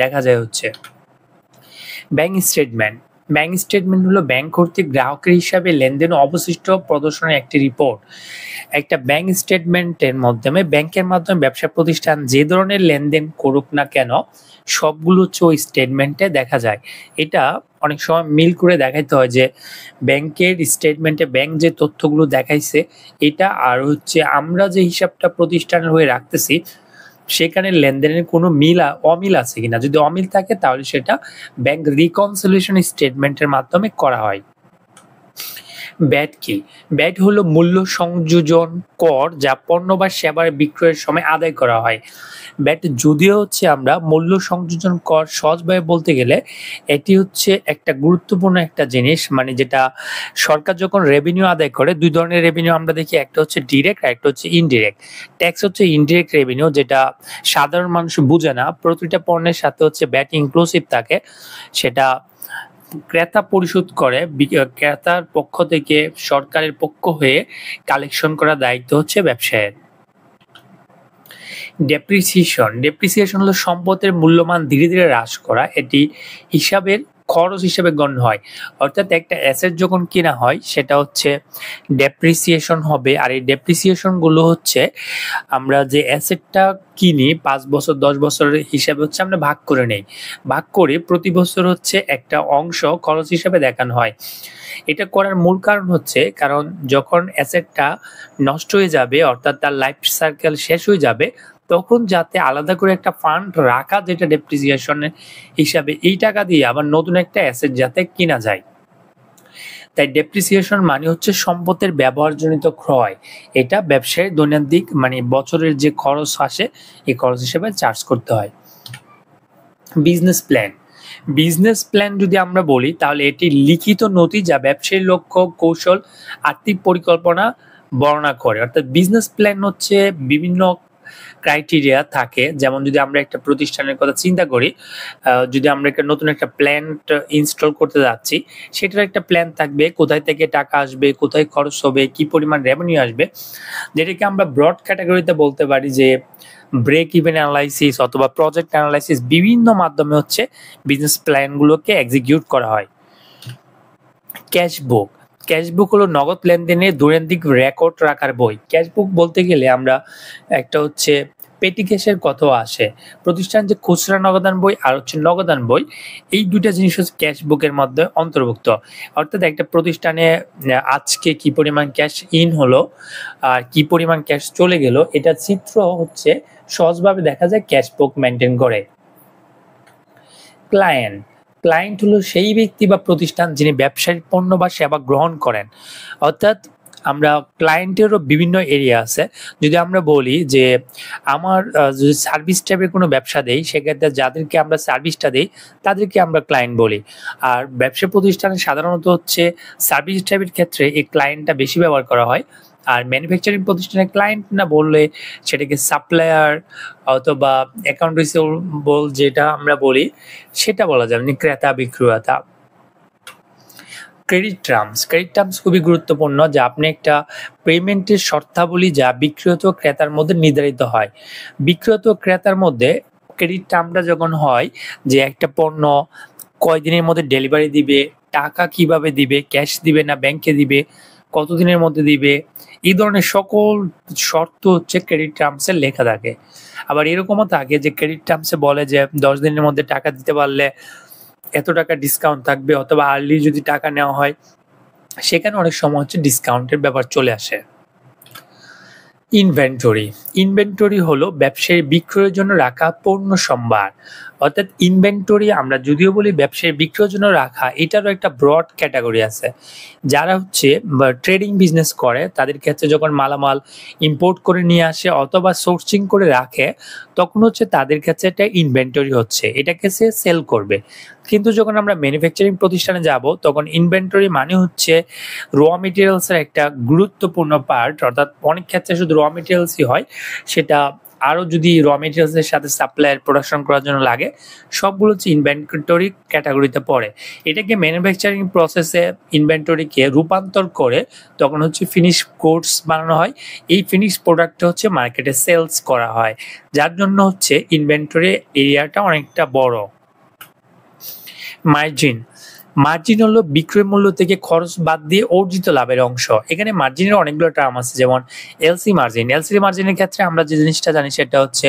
দেখা যায় হচ্ছে। Bank statement. ব্যাংক স্টেটমেন্ট হলো ব্যাংক কর্তৃক গ্রাহকের হিসাবে লেনদেন অবশিষ্ট প্রদর্শনের একটি রিপোর্ট। একটা ব্যাংক স্টেটমেন্টের মাধ্যমে ব্যাংকের মাধ্যমে ব্যবসা প্রতিষ্ঠান যে ধরনের লেনদেন করুক না কেন সবগুলো হচ্ছে ওই স্টেটমেন্টে দেখা যায়। এটা অনেক সময় মিল করে দেখাইতে হয় যে ব্যাংকের স্টেটমেন্টে ব্যাংক যে তথ্যগুলো দেখাইছে এটা আর হচ্ছে আমরা যে হিসাবটা প্রতিষ্ঠানের হয়ে রাখতেছি সেখানে লেনদেনের কোনো অমিল আছে কিনা। যদি অমিল থাকে তাহলে সেটা ব্যাংক রিকনসিলিয়েশন স্টেটমেন্টের মাধ্যমে করা হয়। ব্যাট কি? ব্যাট হলো মূল্য সংযোজন কর যা পণ্য বা সেবার বিক্রয়ের সময় আদায় করা হয়। ব্যাট যদিও হচ্ছে আমরা মূল্য সংযোজন কর সহজভাবে বলতে গেলে এটি হচ্ছে একটা গুরুত্বপূর্ণ একটা জিনিস, যেটা সরকার যখন রেভিনিউ আদায় করে ২ ধরনের রেভিনিউ আমরা দেখি, একটা হচ্ছে ডিরেক্ট আর একটা হচ্ছে ইনডিরেক্ট। ট্যাক্স হচ্ছে ইনডিরেক্ট রেভিনিউ, যেটা সাধারণ মানুষ বুঝে না। প্রতিটা পণ্যের সাথে হচ্ছে ব্যাট ইনক্লুসিভ থাকে, সেটা ক্রেতা পরিশোধ করে। ক্রেতার পক্ষ থেকে সরকারের পক্ষ হয়ে কালেকশন করার দায়িত্ব হচ্ছে ব্যবসায়ের। ডেপ্রিসিয়েশন হলো সম্পদের মূল্যমান ধীরে ধীরে হ্রাস করা। এটি হিসাবের খরচ হিসেবে গণ্য হয়। অর্থাৎ একটা অ্যাসেট যখন কেনা হয় সেটা হচ্ছে ডেপ্রিসিয়েশন হবে। আর এই ডেপ্রিসিয়েশনগুলো হচ্ছে আমরা যে অ্যাসেটটা কিনি 5 বছর 10 বছরের হিসাবে হচ্ছে আমরা ভাগ করে নেই। ভাগ করে প্রতি বছর হচ্ছে একটা অংশ খরচ হিসাবে দেখানো হয়। এটা করার মূল কারণ হচ্ছে কারণ যখন অ্যাসেটটা নষ্ট হয়ে যাবে অর্থাৎ তার লাইফ সার্কেল শেষ হয়ে যাবে তখন যাতে আলাদা করে একটা ফান্ড রাখা যেটা ডেপ্রিসিয়েশনের হিসাবে এই টাকা দিয়ে আবার নতুন একটা অ্যাসেট যাতে কিনা যায়। তাই ডেপ্রিসিয়েশন মানে হচ্ছে সম্পদের ব্যবহারজনিত ক্রয়। এটা ব্যবসায়ী দৈনন্দিন বছরের যে খরচ আসে এই খরচ হিসেবে চার্জ করতে হয়। বিজনেস প্ল্যান যদি আমরা বলি তাহলে এটি লিখিত নথি যা ব্যবসায়ী লক্ষ্য, কৌশল, আর্থিক পরিকল্পনা বর্ণনা করে। অর্থাৎ বিজনেস প্ল্যান হচ্ছে বিভিন্ন ক্রাইটেরিয়া থাকে। যেমন যদি আমরা একটা প্রতিষ্ঠানের কথা চিন্তা করি, যদি আমরা নতুন একটা প্ল্যান্ট ইনস্টল করতে যাচ্ছি সেটার একটা প্ল্যান থাকবে, কোথায় থেকে টাকা আসবে, কোথায় খরচ হবে, কি পরিমাণ রেভিনিউ আসবে, যেটাকে আমরা ব্রড ক্যাটাগরিতে বলতে পারি যে ব্রেক ইভেন অ্যানালাইসিস অথবা প্রজেক্ট অ্যানালাইসিস। বিভিন্ন মাধ্যমে হচ্ছে বিজনেস প্ল্যানগুলোকে এক্সিকিউট করা হয়। ক্যাশবুক হলো নগদ লেনদেনের দৈনন্দিন রেকর্ড রাখার বই। ক্যাশবুক বলতে গেলে আমরা একটা হচ্ছে পেটি ক্যাশের কথাও আসে। প্রতিষ্ঠান যে খুচরা নগদান বই আর হচ্ছে নগদান বই, এই দুইটা জিনিস হচ্ছে ক্যাশবুকের মধ্যে অন্তর্ভুক্ত। অর্থাৎ একটা প্রতিষ্ঠানে আজকে কি পরিমাণ ক্যাশ ইন হলো আর কি পরিমাণ ক্যাশ চলে গেল এটা চিত্র হচ্ছে সহজভাবে দেখা যায় ক্যাশবুক মেনটেন করে। ক্লায়েন্ট হলো সেই ব্যক্তি বা প্রতিষ্ঠান যিনি ব্যবসায়িক পণ্য বা সেবা গ্রহণ করেন। অর্থাৎ আমরা ক্লায়েন্টেরও বিভিন্ন এরিয়া আছে। যদি আমরা বলি যে আমার যদি সার্ভিস টাইপের কোনো ব্যবসা দেই সেক্ষেত্রে যাদেরকে আমরা সার্ভিসটা দিই তাদেরকে আমরা ক্লায়েন্ট বলি। আর ব্যবসা প্রতিষ্ঠানে সাধারণত হচ্ছে সার্ভিস টাইপের ক্ষেত্রে এই ক্লায়েন্টটা বেশি ব্যবহার করা হয়। আর ম্যানুফ্যাকচারিং প্রতিষ্ঠানে ক্লায়েন্ট না বললে সেটাকে সাপ্লায়ার অথবা অ্যাকাউন্ট রিসিভেবল যেটা আমরা বলি সেটা বলা যাবে, ক্রেতা বিক্রেতা। ক্রেডিট টার্মস খুবই গুরুত্বপূর্ণ, যা আপনি একটা পেমেন্টের শর্তাবলী যা বিক্রেতা ও ক্রেতার মধ্যে নির্ধারিত হয়। বিক্রেতা ও ক্রেতার মধ্যে ক্রেডিট টার্মটা যখন হয় যে একটা পণ্য কয়দিনের মধ্যে ডেলিভারি দিবে, টাকা কিভাবে দিবে, ক্যাশ দিবে না ব্যাংকে দিবে, কতদিনের মধ্যে দিবে, এই ধরনের সকল শর্ত হচ্ছে ক্রেডিট টার্মসে লেখা থাকে। আবার এরকমও থাকে যে ক্রেডিট টার্মসে বলে যে 10 দিনের মধ্যে টাকা দিতে পারলে এত টাকা ডিসকাউন্ট থাকবে, অথবা আর্লি যদি টাকা নেওয়া হয় সেখানে অনেক সময় হচ্ছে ডিসকাউন্টের ব্যাপার চলে আসে। ইনভেন্টরি হলো ব্যবসায়ী বিক্রয়ের জন্য রাখা পণ্য সম্ভার। অর্থাৎ ইনভেন্টরি আমরা যদিও বলি ব্যবসায়ী বিক্রয়ের জন্য রাখা, এটারও একটা ব্রড ক্যাটাগরি আছে। যারা হচ্ছে ট্রেডিং বিজনেস করে তাদের ক্ষেত্রে যখন মালামাল ইম্পোর্ট করে নিয়ে আসে অথবা সোর্সিং করে রাখে, তখন হচ্ছে তাদের ক্ষেত্রে একটা ইনভেন্টরি হচ্ছে, এটাকে সে সেল করবে। কিন্তু যখন আমরা ম্যানুফ্যাকচারিং প্রতিষ্ঠানে যাব তখন ইনভেন্টরি মানে হচ্ছে র মেটেরিয়ালসের একটা গুরুত্বপূর্ণ পার্ট। অর্থাৎ অনেক ক্ষেত্রে শুধু র মেটেরিয়ালসই হয়, সেটা আরও যদি র মেটেরিয়ালসের সাথে সাপ্লায়ার প্রোডাকশন করার জন্য লাগে, সবগুলো হচ্ছে ইনভেন্টরি ক্যাটাগরিতে পড়ে। এটাকে ম্যানুফ্যাকচারিং প্রসেসে ইনভেন্টরিকে রূপান্তর করে তখন হচ্ছে ফিনিশ গুডস বানানো হয়। এই ফিনিশ প্রোডাক্টটা হচ্ছে মার্কেটে সেলস করা হয়, যার জন্য হচ্ছে ইনভেন্টরি এরিয়াটা অনেকটা বড়। মার্জিন হলো বিক্রয় মূল্য থেকে খরচ বাদ দিয়ে অর্জিত লাভের অংশ। এখানে মার্জিনের অনেকগুলো টার্ম আছে, যেমন এলসি মার্জিন। এলসি মার্জিনের ক্ষেত্রে আমরা যে জিনিসটা জানি সেটা হচ্ছে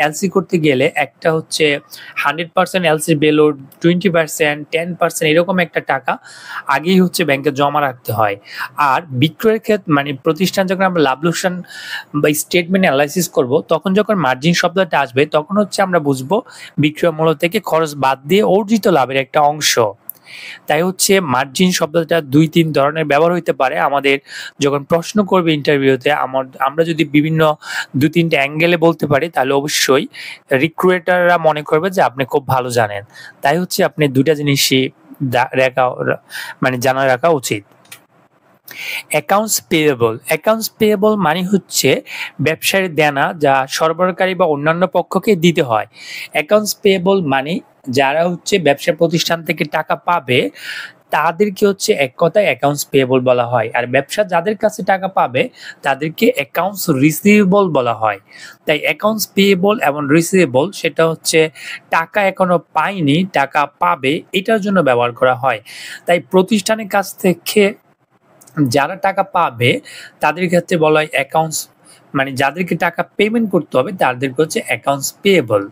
এলসি করতে গেলে একটা হচ্ছে 100% এলসি বেলোড, 20%, 10% এরকম একটা টাকা আগেই হচ্ছে ব্যাংকে জমা রাখতে হয়। আর বিক্রয়ের ক্ষেত্রে মানে প্রতিষ্ঠান যখন আমরা লাভ লোকসান বা স্টেটমেন্ট অ্যানালাইসিস করব, তখন যখন মার্জিন শব্দটা আসবে তখন হচ্ছে আমরা বুঝবো বিক্রয় মূল্য থেকে খরচ বাদ দিয়ে অর্জিত লাভের একটা অংশ। তাই হচ্ছে মার্জিন শব্দটা 2-3 ধরনের ব্যবহার হইতে পারে। আমাদের যখন প্রশ্ন করবে ইন্টারভিউতে, আমরা যদি বিভিন্ন 2-3টা অ্যাঙ্গেলে বলতে পারি তাহলে অবশ্যই রিক্রুয়েটাররা মনে করবে যে আপনি খুব ভালো জানেন। তাই হচ্ছে আপনি দুটা জিনিসই জানা রাখা উচিত। অ্যাকাউন্টস পেয়েবল মানে হচ্ছে ব্যবসায়ের দেনা যা সরবরাহকারী বা অন্যান্য পক্ষকে দিতে হয়। অ্যাকাউন্টস পেয়েবল মানে যারা হচ্ছে ব্যবসা প্রতিষ্ঠান থেকে টাকা পাবে তাদেরকে হচ্ছে এক কথায় অ্যাকাউন্টস পেয়েবল বলা হয়। আর ব্যবসা যাদের কাছে টাকা পাবে তাদেরকে অ্যাকাউন্টস রিসিভেবল বলা হয়। তাই অ্যাকাউন্টস পেয়েবল এবং রিসিভেবল সেটা হচ্ছে টাকা এখনো পায়নি, টাকা পাবে, এটার জন্য ব্যবহার করা হয়। তাই প্রতিষ্ঠানের কাছ থেকে যারা টাকা পাবে তাদের ক্ষেত্রে বলা হয় অ্যাকাউন্টস, মানে যাদেরকে টাকা পেমেন্ট করতে হবে তাদেরকে হচ্ছে অ্যাকাউন্টস পেয়েবল।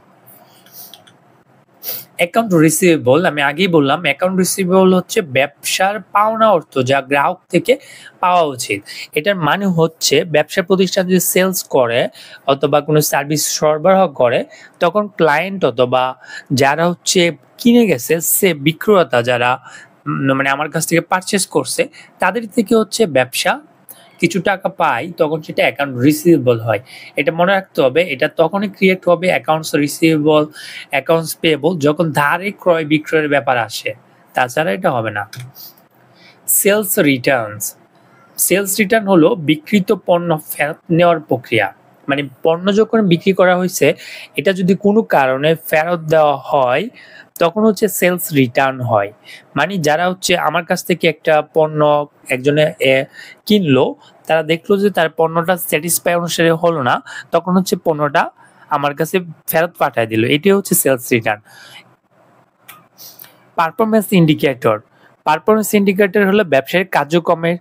অ্যাকাউন্ট রিসিভেবল আমি আগেই বললাম, অ্যাকাউন্ট রিসিভেবল হচ্ছে ব্যবসার পাওনা অর্থ যা গ্রাহক থেকে পাওয়া উচিত। এটার মানে হচ্ছে ব্যবসা প্রতিষ্ঠান যদি সেলস করে অথবা কোনো সার্ভিস সরবরাহ করে, তখন ক্লায়েন্ট অথবা যারা হচ্ছে কিনে গেছে, সে বিক্রেতা যারা মানে আমার কাছ থেকে পারচেস করছে, তাদের থেকে হচ্ছে ব্যবসা কিছু টাকা পাই, তখন সেটা অ্যাকাউন্ট রিসিভেবল হয়। এটা মনে রাখতে হবে, এটা তখনই ক্রিয়েট হবে অ্যাকাউন্টস রিসিভেবল, অ্যাকাউন্টস পেয়েবল যখন ধারে ক্রয় বিক্রয়ের ব্যাপার আসে, তাছাড়া এটা হবে না। সেলস রিটার্ন হলো বিক্রিত পণ্য ফেরত নেওয়ার প্রক্রিয়া। মানে পণ্য যখন বিক্রি করা হয়েছে এটা যদি কোনো কারণে ফেরত দেওয়া হয় তখন হচ্ছে সেলস রিটার্ন হয়। মানে যারা হচ্ছে আমার কাছ থেকে একটা পণ্য একজনে কিনলো, তারা দেখলো যে তার পণ্যটা স্যাটিসফাই অনুসারে হলো না, তখন হচ্ছে পণ্যটা আমার কাছে ফেরত পাঠিয়ে দিল, এটাই হচ্ছে সেলস রিটার্ন। পারফরমেন্স ইন্ডিকেটর হলো ব্যবসায়িক কার্যক্রমের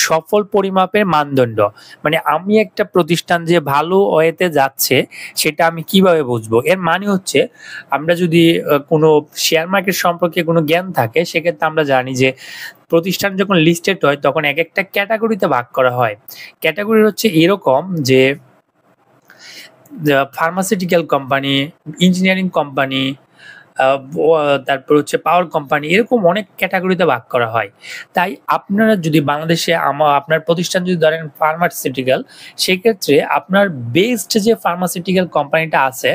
সফল পরিমাপের মানদণ্ড। মানে আমি একটা প্রতিষ্ঠান যে ভালো ওয়েতে যাচ্ছে সেটা আমি কিভাবে বুঝবো? এর মানে হচ্ছে আমরা যদি কোনো শেয়ার মার্কেট সম্পর্কে কোনো জ্ঞান থাকে, সেক্ষেত্রে আমরা জানি যে প্রতিষ্ঠান যখন লিস্টেড হয় তখন এক একটা ক্যাটাগরিতে ভাগ করা হয়। ক্যাটাগরি হচ্ছে এরকম যে ফার্মাসিউটিক্যাল কোম্পানি, ইঞ্জিনিয়ারিং কোম্পানি, তারপর হচ্ছে পাওয়ার কোম্পানি, এরকম অনেক ক্যাটাগরিতে ভাগ করা হয়। তাই আপনারা যদি বাংলাদেশে আপনার প্রতিষ্ঠান যদি ধরেন ফার্মাসিউটিক্যাল, সেক্ষেত্রে আপনার বেস্ট যে ফার্মাসিউটিক্যাল কোম্পানিটা আছে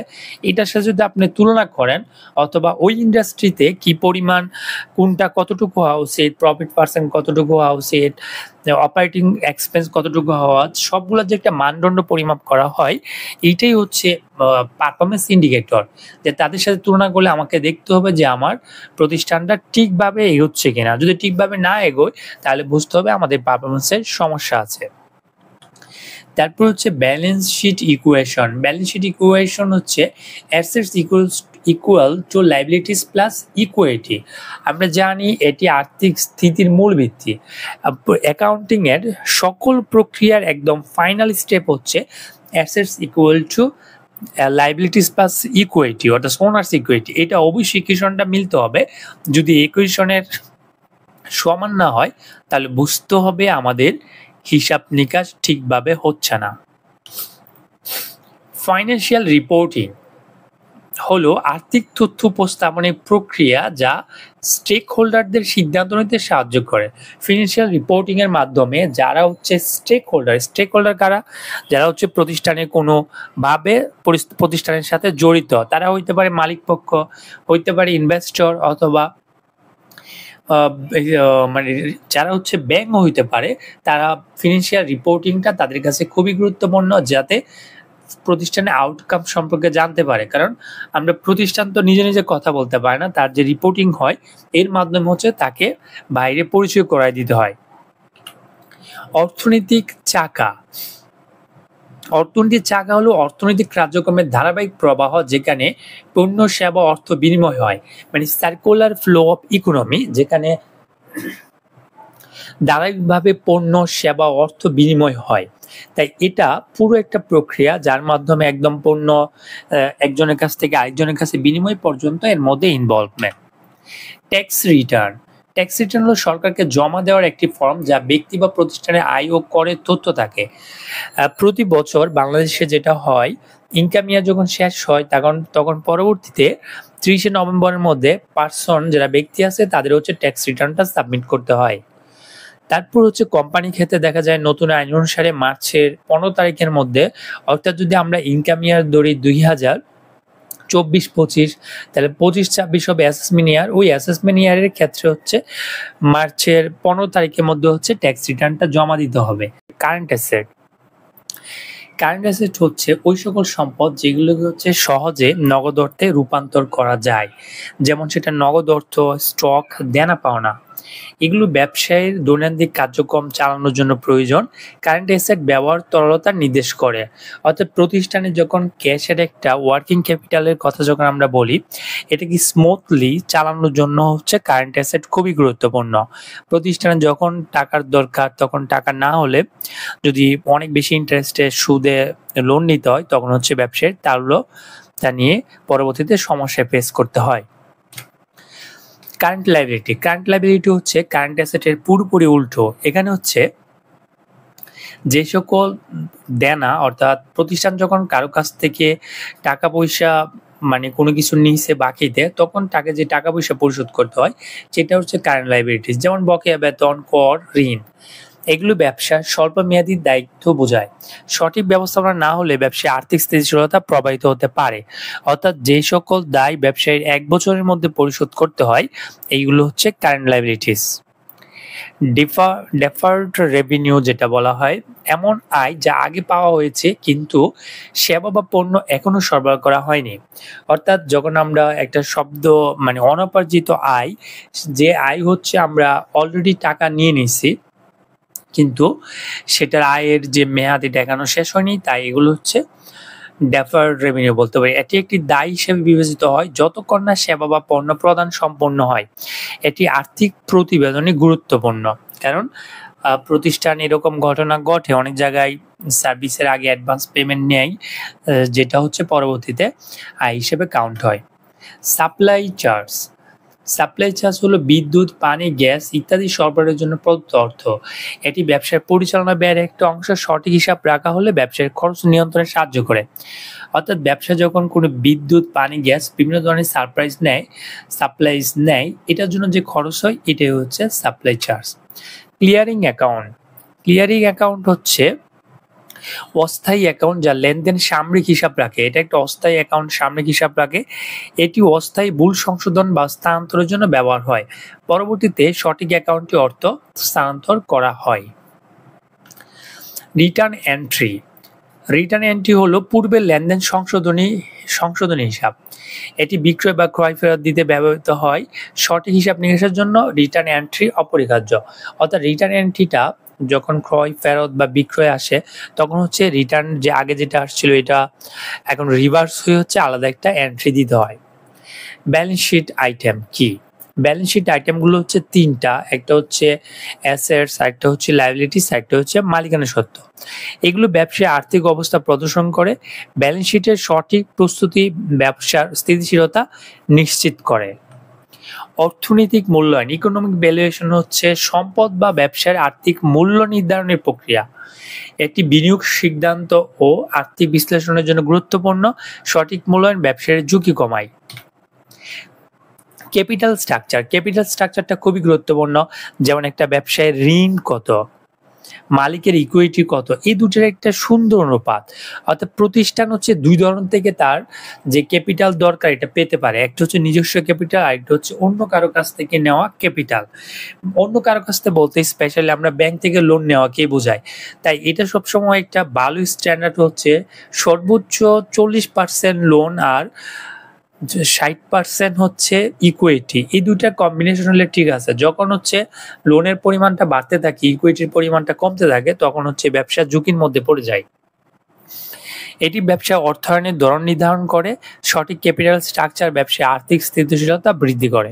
এটার সাথে যদি আপনি তুলনা করেন, অথবা ওই ইন্ডাস্ট্রিতে কি পরিমাণ, কোনটা কতটুকু হওয়া উচিত, প্রফিট পার্সেন্ট কতটুকু হওয়া উচিত, অপারেটিং এক্সপেন্স কতটুকু হওয়া, সবগুলোর যে একটা মানদণ্ড পরিমাপ করা হয়, এইটাই হচ্ছে পারফরমেন্স ইন্ডিকেটর। যে তাদের সাথে তুলনা করলে আমাকে দেখতে হবে যে আমার প্রতিষ্ঠানটা ঠিকভাবে এগোচ্ছে কিনা। যদি ঠিকভাবে না এগোয় তাহলে বুঝতে হবে আমাদের পারফরমেন্সের সমস্যা আছে। তারপর হচ্ছে ব্যালেন্স শিট ইকুয়েশন হচ্ছে assets equal to liabilities plus equity. আমরা জানি এটি আর্থিক স্থিতির মূল ভিত্তি। অ্যাকাউন্টিং এর সকল প্রক্রিয়ার একদম ফাইনাল স্টেপ হচ্ছে assets equal to liabilities plus equity অর্থাৎ ওনার্স ইকুইটি। এটা অবশ্যই ইকুয়েশনটা মিলতে হবে। যদি ইকুয়েশনের সমান না হয় তাহলে বুঝতে হবে আমাদের হিসাব নিকাশ ঠিকভাবে হচ্ছে না। ফাইন্যান্সিয়াল রিপোর্টিং হলো আর্থিক তথ্য উপস্থাপনের প্রক্রিয়া যা স্টেক হোল্ডারদের সিদ্ধান্ত নিতে সাহায্য করে। ফিনান্সিয়াল রিপোর্টিং এর মাধ্যমে যারা হচ্ছে স্টেক হোল্ডার কারা? যারা হচ্ছে প্রতিষ্ঠানের কোনো ভাবে প্রতিষ্ঠানের সাথে জড়িত, তারা হইতে পারে মালিক পক্ষ, হইতে পারে ইনভেস্টর, অথবা মানে যারা হচ্ছে ব্যাংক হইতে পারে। তারা ফিনান্সিয়াল রিপোর্টিংটা তাদের কাছে খুবই গুরুত্বপূর্ণ, যাতে প্রতিষ্ঠানের আউটকাম সম্পর্কে জানতে পারে। কারণ আমরা প্রতিষ্ঠান তো নিজে নিজে কথা বলতে পারে না, তার যে রিপোর্টিং হয় এর মাধ্যমে হচ্ছে তাকে বাইরে পরিচয় করায় দিতে হয়। অর্থনৈতিক চাকা হলো অর্থনৈতিক কার্যক্রমের ধারাবাহিক প্রবাহ, যেখানে পণ্য সেবা অর্থ বিনিময় হয়, মানে সার্কুলার ফ্লো অফ ইকোনমি, যেখানে ধারাবাহিকভাবে পণ্য সেবা অর্থ বিনিময় হয়। তাই এটা পুরো একটা প্রক্রিয়া যার মাধ্যমে একদম পণ্য একজনের কাছ থেকে আরেকজনের কাছে বিনিময় পর্যন্ত এর মধ্যে ইনভলভমেন্ট। ট্যাক্স রিটার্ন হলো সরকারকে জমা দেওয়ার একটি ফর্ম যা ব্যক্তি বা প্রতিষ্ঠানের আয় ও করের তথ্য থাকে। প্রতি বছর বাংলাদেশে যেটা হয়, ইনকাম ইয়ার যখন শেষ হয় তখন পরবর্তীতে 30শে নভেম্বরের মধ্যে পার্সন যারা ব্যক্তি আছে তাদের হচ্ছে ট্যাক্স রিটার্নটা সাবমিট করতে হয়। তারপর হচ্ছে কোম্পানি ক্ষেত্রে দেখা যায় নতুন আইন অনুসারে মার্চের 15 তারিখের মধ্যে, অর্থাৎ যদি আমরা ইনকাম ইয়ার ধরি 2024-25, তাহলে 25-26 হবে অ্যাসেসমেন্ট ইয়ার। ওই অ্যাসেসমেন্ট ইয়ারের ক্ষেত্রে হচ্ছে মার্চের 15 তারিখের মধ্যে হচ্ছে ট্যাক্স রিটার্নটা জমা দিতে হবে। কারেন্ট অ্যাসেট হচ্ছে ওই সকল সম্পদ যেগুলোকে হচ্ছে সহজে নগদ অর্থে রূপান্তর করা যায়, যেমন সেটা নগদ অর্থ, স্টক, দেনা পাওনা। এগুলো ব্যবসায়ের দৈনন্দিন কার্যক্রম চালানোর জন্য প্রয়োজন। কারেন্ট অ্যাসেট ব্যবহার তরলতা নির্দেশ করে, অর্থাৎ প্রতিষ্ঠানে যখন ক্যাশের একটা ওয়ার্কিং ক্যাপিটালের কথা যখন আমরা বলি, এটাকে স্মুথলি চালানোর জন্য হচ্ছে কারেন্ট অ্যাসেট খুবই গুরুত্বপূর্ণ। প্রতিষ্ঠানে যখন টাকার দরকার, তখন টাকা না হলে যদি অনেক বেশি ইন্টারেস্টে সুদে লোন নিতে হয়, তখন হচ্ছে ব্যবসায়ী তা নিয়ে পরবর্তীতে সমস্যায় ফেস করতে হয়। কারেন্ট লাইবিলিটি হচ্ছে কারেন্ট অ্যাসেটের পুরোপুরি উল্টো। এখানে হচ্ছে যে সকল দেনা, অর্থাৎ প্রতিষ্ঠান যখন কারো কাছ থেকে টাকা পয়সা মানে কোনো কিছু নিচে বাকিতে, তখন তাকে যে টাকা পয়সা পরিশোধ করতে হয় সেটা হচ্ছে কারেন্ট লাইবিলিটিস, যেমন বকেয়া বেতন, কর, ঋণ। এগুলো ব্যবসার স্বল্প মেয়াদী দায়িত্ব বোঝায়। সঠিক ব্যবস্থাপনা না হলে ব্যবসায় আর্থিক স্থিতিশীলতা প্রভাবিত হতে পারে, অর্থাৎ যে সকল দায় ব্যবসায়ীর 1 বছরের মধ্যে পরিশোধ করতে হয় এইগুলো হচ্ছে কারেন্ট লাইবিলিটিস। ডেফার্ড রেভিনিউ যেটা বলা হয়, এমন আয় যা আগে পাওয়া হয়েছে কিন্তু সেবা বা পণ্য এখনো সরবরাহ করা হয়নি। অর্থাৎ যখন আমরা একটা শব্দ মানে অনপার্জিত আয়, যে আয় হচ্ছে আমরা অলরেডি টাকা নিয়ে নিছি কিন্তু সেটার আয়ের যে মেয়াদ এটা এখনো শেষ হয়নি, তাই এগুলো হচ্ছে ডেফার্ড রেভিনিউ বলতে পারি। এটি একটি দায় হিসেবে বিবেচিত হয় যতক্ষণ না সেবা বা পণ্য প্রদান সম্পন্ন হয়। এটি আর্থিক প্রতিবেদনে গুরুত্বপূর্ণ, কারণ প্রতিষ্ঠান এরকম ঘটনা ঘটে অনেক জায়গায়, সার্ভিসের আগে অ্যাডভান্স পেমেন্ট নেয়, যেটা হচ্ছে পরবর্তীতে আয় হিসেবে কাউন্ট হয়। সাপ্লাই চার্জ হলো বিদ্যুৎ, পানি, গ্যাস ইত্যাদি সরবরাহের জন্য প্রদত্ত অর্থ। এটি ব্যবসার পরিচালনা ব্যয়ের একটা অংশ। সঠিক হিসাব রাখা হলে ব্যবসার খরচ নিয়ন্ত্রণে সাহায্য করে। অর্থাৎ ব্যবসা যখন কোনো বিদ্যুৎ, পানি, গ্যাস বিভিন্ন ধরনের সাপ্লাইজ নেয়, এটার জন্য যে খরচ হয় এটাই হচ্ছে সাপ্লাই চার্জ। ক্লিয়ারিং অ্যাকাউন্ট হচ্ছে অস্থায়ী অ্যাকাউন্ট যা লেনদেন সাময়িক হিসাব রাখে। এটা একটা অস্থায়ী অ্যাকাউন্ট, সাময়িক হিসাব রাখে। এটি অস্থায়ী ভুল সংশোধন বা স্থানান্তরের জন্য ব্যবহার হয়। পরবর্তীতে সঠিক অ্যাকাউন্টে অর্থ স্থানান্তর করা হয়। রিটার্ন এন্ট্রি হলো পূর্বের লেনদেন সংশোধনী হিসাব। এটি বিক্রয় বা ক্রয় ফেরত দিতে ব্যবহৃত হয়। সঠিক হিসাব নিকাশের জন্য রিটার্ন এন্ট্রি অপরিহার্য। অর্থাৎ রিটার্ন এন্ট্রিটা যখন ক্রয়, ফেরত বা বিক্রয় আসে, তখন হচ্ছে রিটার্ন যে আগে যেটা আসছিল এটা এখন রিভার্স হয়ে হচ্ছে আলাদা একটা এন্ট্রি দিতে হয়। ব্যালেন্স শিট আইটেম কি? ব্যালেন্স শিট আইটেমগুলো হচ্ছে তিনটা, একটা হচ্ছে অ্যাসেটস, একটা হচ্ছে লায়াবিলিটিস, একটা হচ্ছে মালিকানা সত্ত্ব। এগুলো ব্যবসায় আর্থিক অবস্থা প্রদর্শন করে। ব্যালেন্স শিটের সঠিক প্রস্তুতি ব্যবসার স্থিতিশীলতা নিশ্চিত করে। অর্থনৈতিক মূল্যায়ন, ইকোনমিক ভ্যালুয়েশন হচ্ছে সম্পদ বা ব্যবসার আর্থিক মূল্য নির্ধারণের প্রক্রিয়া। একটি বিনিয়োগ সিদ্ধান্ত ও আর্থিক বিশ্লেষণের জন্য গুরুত্বপূর্ণ। সঠিক মূল্যায়ন ব্যবসায়ের ঝুঁকি কমায়। ক্যাপিটাল স্ট্রাকচার, ক্যাপিটাল স্ট্রাকচারটা খুবই গুরুত্বপূর্ণ। যেমন একটা ব্যবসায়ের ঋণ কত, মালিকের ইকুইটি কত, এই দুটোর একটা সুন্দর অনুপাত। অর্থাৎ প্রতিষ্ঠান হচ্ছে দুই ধরন থেকে তার যে ক্যাপিটাল দরকার এটা পেতে পারে। একটা হচ্ছে নিজস্ব ক্যাপিটাল, আর একটা হচ্ছে অন্য কারো কাছ থেকে নেওয়া ক্যাপিটাল। অন্য কারো কাছ থেকে বলতে স্পেশালি আমরা ব্যাংক থেকে লোন নেওয়াকে বোঝায়। তাই এটা সবসময় একটা ভালো স্ট্যান্ডার্ড হচ্ছে সর্বোচ্চ 40% লোন আর 60% হচ্ছে ইকুইটি। এই দুইটা কম্বিনেশন হলে ঠিক আছে। যখন হচ্ছে লোনের পরিমাণটা বাড়তে থাকে, ইকুইটির পরিমাণটা কমতে থাকে, তখন হচ্ছে ব্যবসা ঝুঁকির মধ্যে পড়ে যায়। এটি ব্যবসা অর্থায়নের ধরন নির্ধারণ করে। সঠিক ক্যাপিটাল স্ট্রাকচার ব্যবসায় আর্থিক স্থিতিশীলতা বৃদ্ধি করে।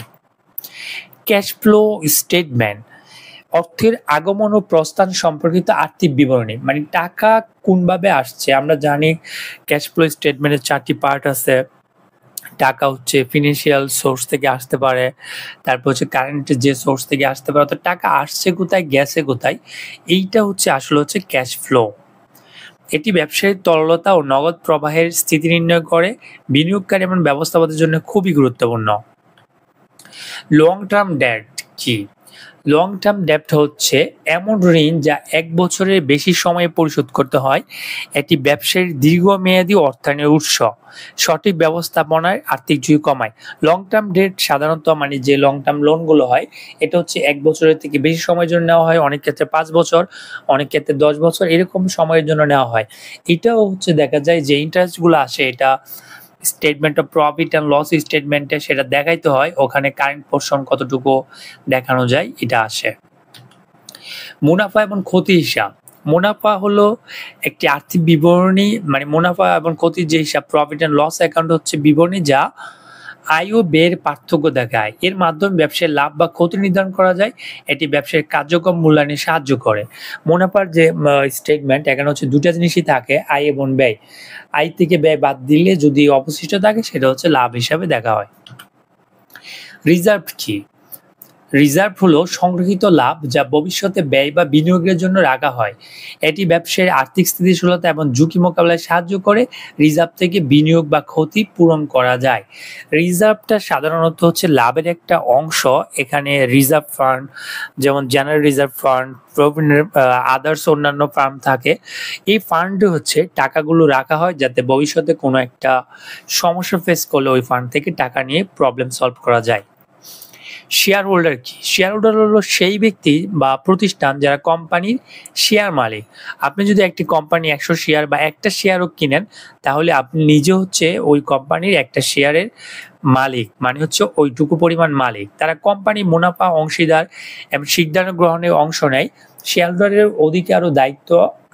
ক্যাশ ফ্লো স্টেটমেন্ট, অর্থের আগমন ও প্রস্থান সম্পর্কিত আর্থিক বিবরণী, মানে টাকা কোনভাবে আসছে। আমরা জানি ক্যাশ ফ্লো স্টেটমেন্টের 4টি পার্ট আছে। টাকা হচ্ছে ফিনান্সিয়াল সোর্স থেকে আসতে পারে, তারপর হচ্ছে কারেন্ট যে সোর্স থেকে আসতে পারে, অর্থাৎ টাকা আসছে কোথায়, গেছে কোথায়, এইটা হচ্ছে আসলে হচ্ছে ক্যাশ ফ্লো। এটি ব্যবসায়িক তরলতা ও নগদ প্রবাহের স্থিতি নির্ণয় করে। বিনিয়োগকারী এবং ব্যবস্থাপকদের জন্য খুবই গুরুত্বপূর্ণ। লং টার্ম ডেট কি? লং টার্ম ডেট হচ্ছে এমন ঋণ যা 1 বছরের বেশি সময়ে পরিশোধ করতে হয়। এটি ব্যবসায়ের দীর্ঘমেয়াদী অর্থায়নের উৎস। সঠিক ব্যবস্থাপনায় আর্থিক ঝুঁকি কমায়। লং টার্ম ডেট সাধারণত মানে যে লং টার্ম লোনগুলো হয়, এটা হচ্ছে 1 বছরের থেকে বেশি সময়ের জন্য নেওয়া হয়। অনেক ক্ষেত্রে 5 বছর, অনেক ক্ষেত্রে 10 বছর, এরকম সময়ের জন্য নেওয়া হয়। এটাও হচ্ছে দেখা যায় যে ইন্টারেস্টগুলো আসে, এটা statement of profit and loss স্টেটমেন্টে সেটা দেখাইতে হয়। ওখানে কারেন্ট পোর্শন কতটুকু দেখানো যায় এটা আসে। মুনাফা এবং ক্ষতি হিসাব, মুনাফা হলো একটি আর্থিক বিবরণী, মানে মুনাফা এবং ক্ষতির যে হিসাব, প্রফিট অ্যান্ড লস অ্যাকাউন্ট হচ্ছে বিবরণী যা আয় ও ব্যয়ের পার্থক্য দেখায়। এর মাধ্যমে ব্যবসায় লাভ বা ক্ষতি নির্ধারণ করা যায়। এটি ব্যবসায়ের কার্যক্রম মূল্যায়নে সাহায্য করে। মুনাফার যে স্টেটমেন্ট, এখানে হচ্ছে দুটা জিনিসই থাকে, আয় এবং ব্যয়। আয় থেকে ব্যয় বাদ দিলে যদি অবশিষ্ট থাকে সেটা হচ্ছে লাভ হিসাবে দেখা হয়। রিজার্ভ কি? রিজার্ভ হলো সংরক্ষিত লাভ যা ভবিষ্যতে ব্যয় বা বিনিয়োগের জন্য রাখা হয়। এটি ব্যবসায়ের আর্থিক স্থিতিশীলতা এবং ঝুঁকি মোকাবেলায় সাহায্য করে। রিজার্ভ থেকে বিনিয়োগ বা ক্ষতি পূরণ করা যায়। রিজার্ভটা সাধারণত হচ্ছে লাভের একটা অংশ। এখানে রিজার্ভ ফান্ড, যেমন জেনারেল রিজার্ভ ফান্ড, আদার্স অন্যান্য ফান্ড থাকে। এই ফান্ডে হচ্ছে টাকাগুলো রাখা হয় যাতে ভবিষ্যতে কোনো একটা সমস্যা ফেস করলে ওই ফান্ড থেকে টাকা নিয়ে প্রবলেম সলভ করা যায়। শেয়ার হোল্ডার কি? শেয়ার হোল্ডার হলো সেই ব্যক্তি বা প্রতিষ্ঠান যারা কোম্পানির শেয়ার মালিক। আপনি যদি একটি কোম্পানি 100 শেয়ার বা একটা শেয়ারও কিনেন, তাহলে আপনি নিজে হচ্ছে ওই কোম্পানির একটা শেয়ারের মালিক, মানে হচ্ছে ওইটুকু পরিমাণ মালিক। তারা কোম্পানি মুনাফা অংশীদার এবং সিদ্ধান্ত গ্রহণে অংশ নেয়। শেয়ার হোল্ডারের অধিকার ও দায়িত্ব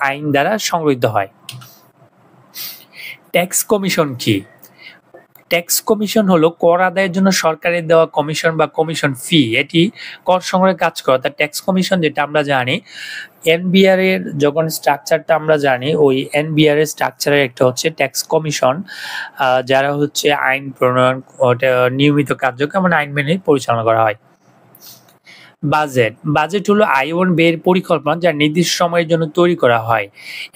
আইন দ্বারা সংরক্ষিত হয়। ট্যাক্স কমিশন কি? ট্যাক্স কমিশন হলো কর আদায়ের জন্য সরকারের দেওয়া কমিশন বা কমিশন ফি। এটি কর সংগ্রহের কাজ করে। অর্থাৎ ট্যাক্স কমিশন যেটা আমরা জানি, এনবিআর এর যখন স্ট্রাকচারটা আমরা জানি, ওই এনবিআর এর স্ট্রাকচারের একটা হচ্ছে ট্যাক্স কমিশন, যারা হচ্ছে আইন প্রণয়ন, নিয়মিত কার্যক্রম মানে আইন মেনে পরিচালনা করা হয়। বাজেট, বাজেট হলো আয় এবং ব্যয়ের পরিকল্পনা যা নির্দিষ্ট সময়ের জন্য তৈরি করা হয়।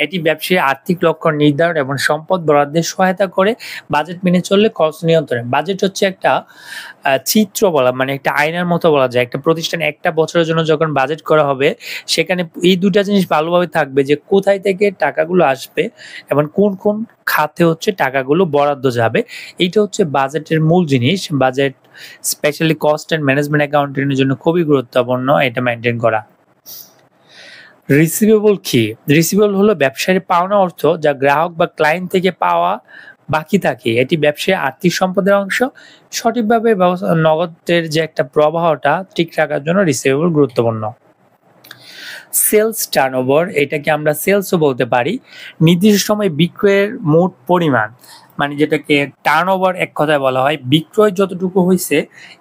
এটি ব্যবসায়ী আর্থিক লক্ষ্য নির্ধারণ এবং সম্পদ বরাদ্দে সহায়তা করে। বাজেট মেনে চললে খরচ নিয়ন্ত্রণে। বাজেট হচ্ছে একটা চিত্র বলা, মানে একটা আয়নার মতো বলা যায়। একটা প্রতিষ্ঠান একটা বছরের জন্য যখন বাজেট করা হবে, সেখানে এই দুটা জিনিস ভালোভাবে থাকবে যে কোথায় থেকে টাকাগুলো আসবে এবং কোন কোন খাতে হচ্ছে টাকাগুলো বরাদ্দ যাবে। এইটা হচ্ছে বাজেটের মূল জিনিস। Budget specially cost and management অ্যাকাউন্টিংয়ের জন্য খুবই গুরুত্বপূর্ণ এটা মেনটেন করা। রিসিভেবল কি? রিসিভেবল হলো ব্যবসায়ের পাওনা অর্থ যা গ্রাহক বা ক্লায়েন্ট থেকে পাওয়া বাকি থাকে। এটি ব্যবসায় আর্থিক সম্পদের অংশ। সঠিকভাবে নগদের যে একটা প্রবাহটা ঠিক রাখার জন্য রিসিভেবল গুরুত্বপূর্ণ। সেলস টার্নওভার, এটাকে আমরা সেলসও বলতে পারি। নির্দিষ্ট সময়ে বিক্রয়ের মোট পরিমাণ, মানে যেটাকে টার্নওভার এক কথায় বলা হয়। বিক্রয় যতটুকু হয়েছে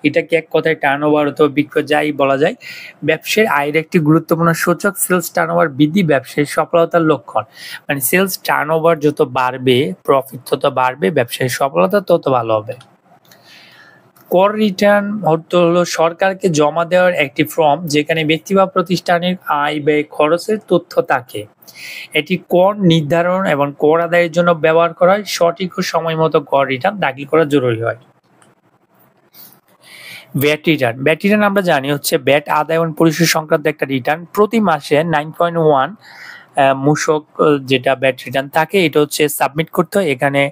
এটাকে এক কথায় টার্নওভার অথবা বিক্রয় যাই বলা যায়। ব্যবসার আয়ের একটি গুরুত্বপূর্ণ সূচক। সেলস টার্নওভার বৃদ্ধি ব্যবসায়িক সফলতার লক্ষণ। মানে সেলস টার্নওভার যত বাড়বে, প্রফিট তত বাড়বে, ব্যবসায়িক সফলতা তত ভালো হবে। কর রিটার্ন হলো সরকারকে জমা দেওয়ার একটি ফর্ম যেখানে ব্যক্তি বা প্রতিষ্ঠানের আয় ব্যয় খরচের তথ্য থাকে। এটি কর নির্ধারণ এবং কর আদায়ের জন্য ব্যবহার করা হয়। সঠিক ও সময় মতো কর রিটার্ন দাখিল করা জরুরি হয়। ভ্যাট রিটার্ন, ভ্যাট রিটার্ন আমরা জানি হচ্ছে ভ্যাট আদায় এবং পরিশোধ সংক্রান্ত একটা রিটার্ন। প্রতি মাসে 9.1 মূসক যেটা ভ্যাট রিটার্ন থাকে এটা হচ্ছে সাবমিট করতে হয়। এখানে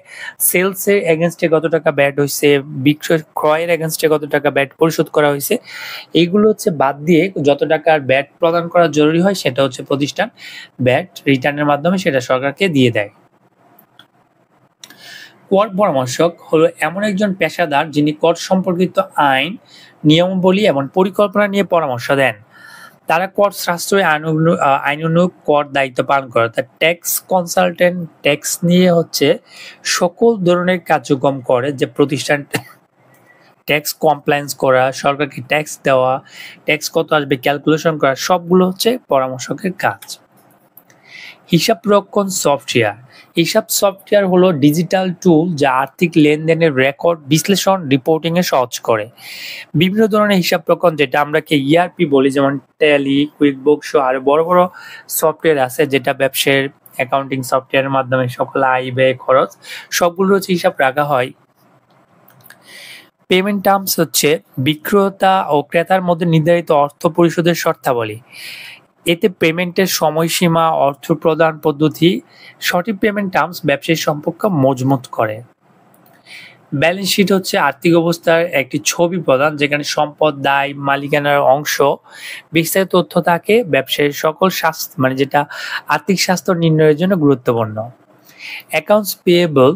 সেলসের এগেনস্টে কত টাকা ভ্যাট হয়েছে, বিক্রয় ক্রয়ের এগেনস্টে কত টাকা ভ্যাট পরিশোধ করা হয়েছে, এইগুলো হচ্ছে বাদ দিয়ে যত টাকার ভ্যাট প্রদান করা জরুরি হয় সেটা হচ্ছে প্রতিষ্ঠান ভ্যাট রিটার্নের মাধ্যমে সেটা সরকারকে দিয়ে দেয়। কর পরামর্শক হলো এমন একজন পেশাদার যিনি কর সম্পর্কিত আইন, নিয়মাবলী এবং পরিকল্পনা নিয়ে পরামর্শ দেন। তারা কর সাশ্রয় আইনানুগ কর দায়িত্ব পালন করে। তার ট্যাক্স কনসালটেন্ট ট্যাক্স নিয়ে হচ্ছে সকল ধরনের কার্যক্রম করে, যে প্রতিষ্ঠান ট্যাক্স কমপ্লায়েন্স করা, সরকারকে ট্যাক্স দেওয়া, ট্যাক্স কত আসবে ক্যালকুলেশন করা, সবগুলো হচ্ছে পরামর্শকের কাজ। হিসাব রক্ষণ সফটওয়্যার, হিসাব সফটওয়্যার হলো ডিজিটাল টুল যা আর্থিক লেনদেনের রেকর্ড বিশ্লেষণ রিপোর্টিং এ সহজ করে। বিভিন্ন ধরনের হিসাব রক্ষণ যেটা আমরা ইআরপি বলি, যেমন ট্যালি, কুইকবুকস আর বড় বড় সফটওয়্যার আছে যেটা ব্যবসার অ্যাকাউন্টিং সফটওয়্যারের মাধ্যমে সকল আয় ব্যয় খরচ সবগুলো হচ্ছে হিসাব রাখা হয়। পেমেন্ট টার্মস হচ্ছে বিক্রেতা ও ক্রেতার মধ্যে নির্ধারিত অর্থ পরিশোধের শর্তাবলী। এতে পেমেন্টের সময়সীমা, অর্থ প্রদান পদ্ধতি, সঠিক পেমেন্ট টার্মস ব্যবসায়িক সম্পর্ক মজবুত করে। ব্যালেন্স শিট হচ্ছে আর্থিক অবস্থার একটি ছবি প্রদান যেখানে সম্পদ, দায়, মালিকানার অংশ বিস্তারিত তথ্য থাকে। ব্যবসায়ীর সকল স্বাস্থ্য মানে যেটা আর্থিক স্বাস্থ্য নির্ণয়ের জন্য গুরুত্বপূর্ণ। অ্যাকাউন্টস পেয়েবল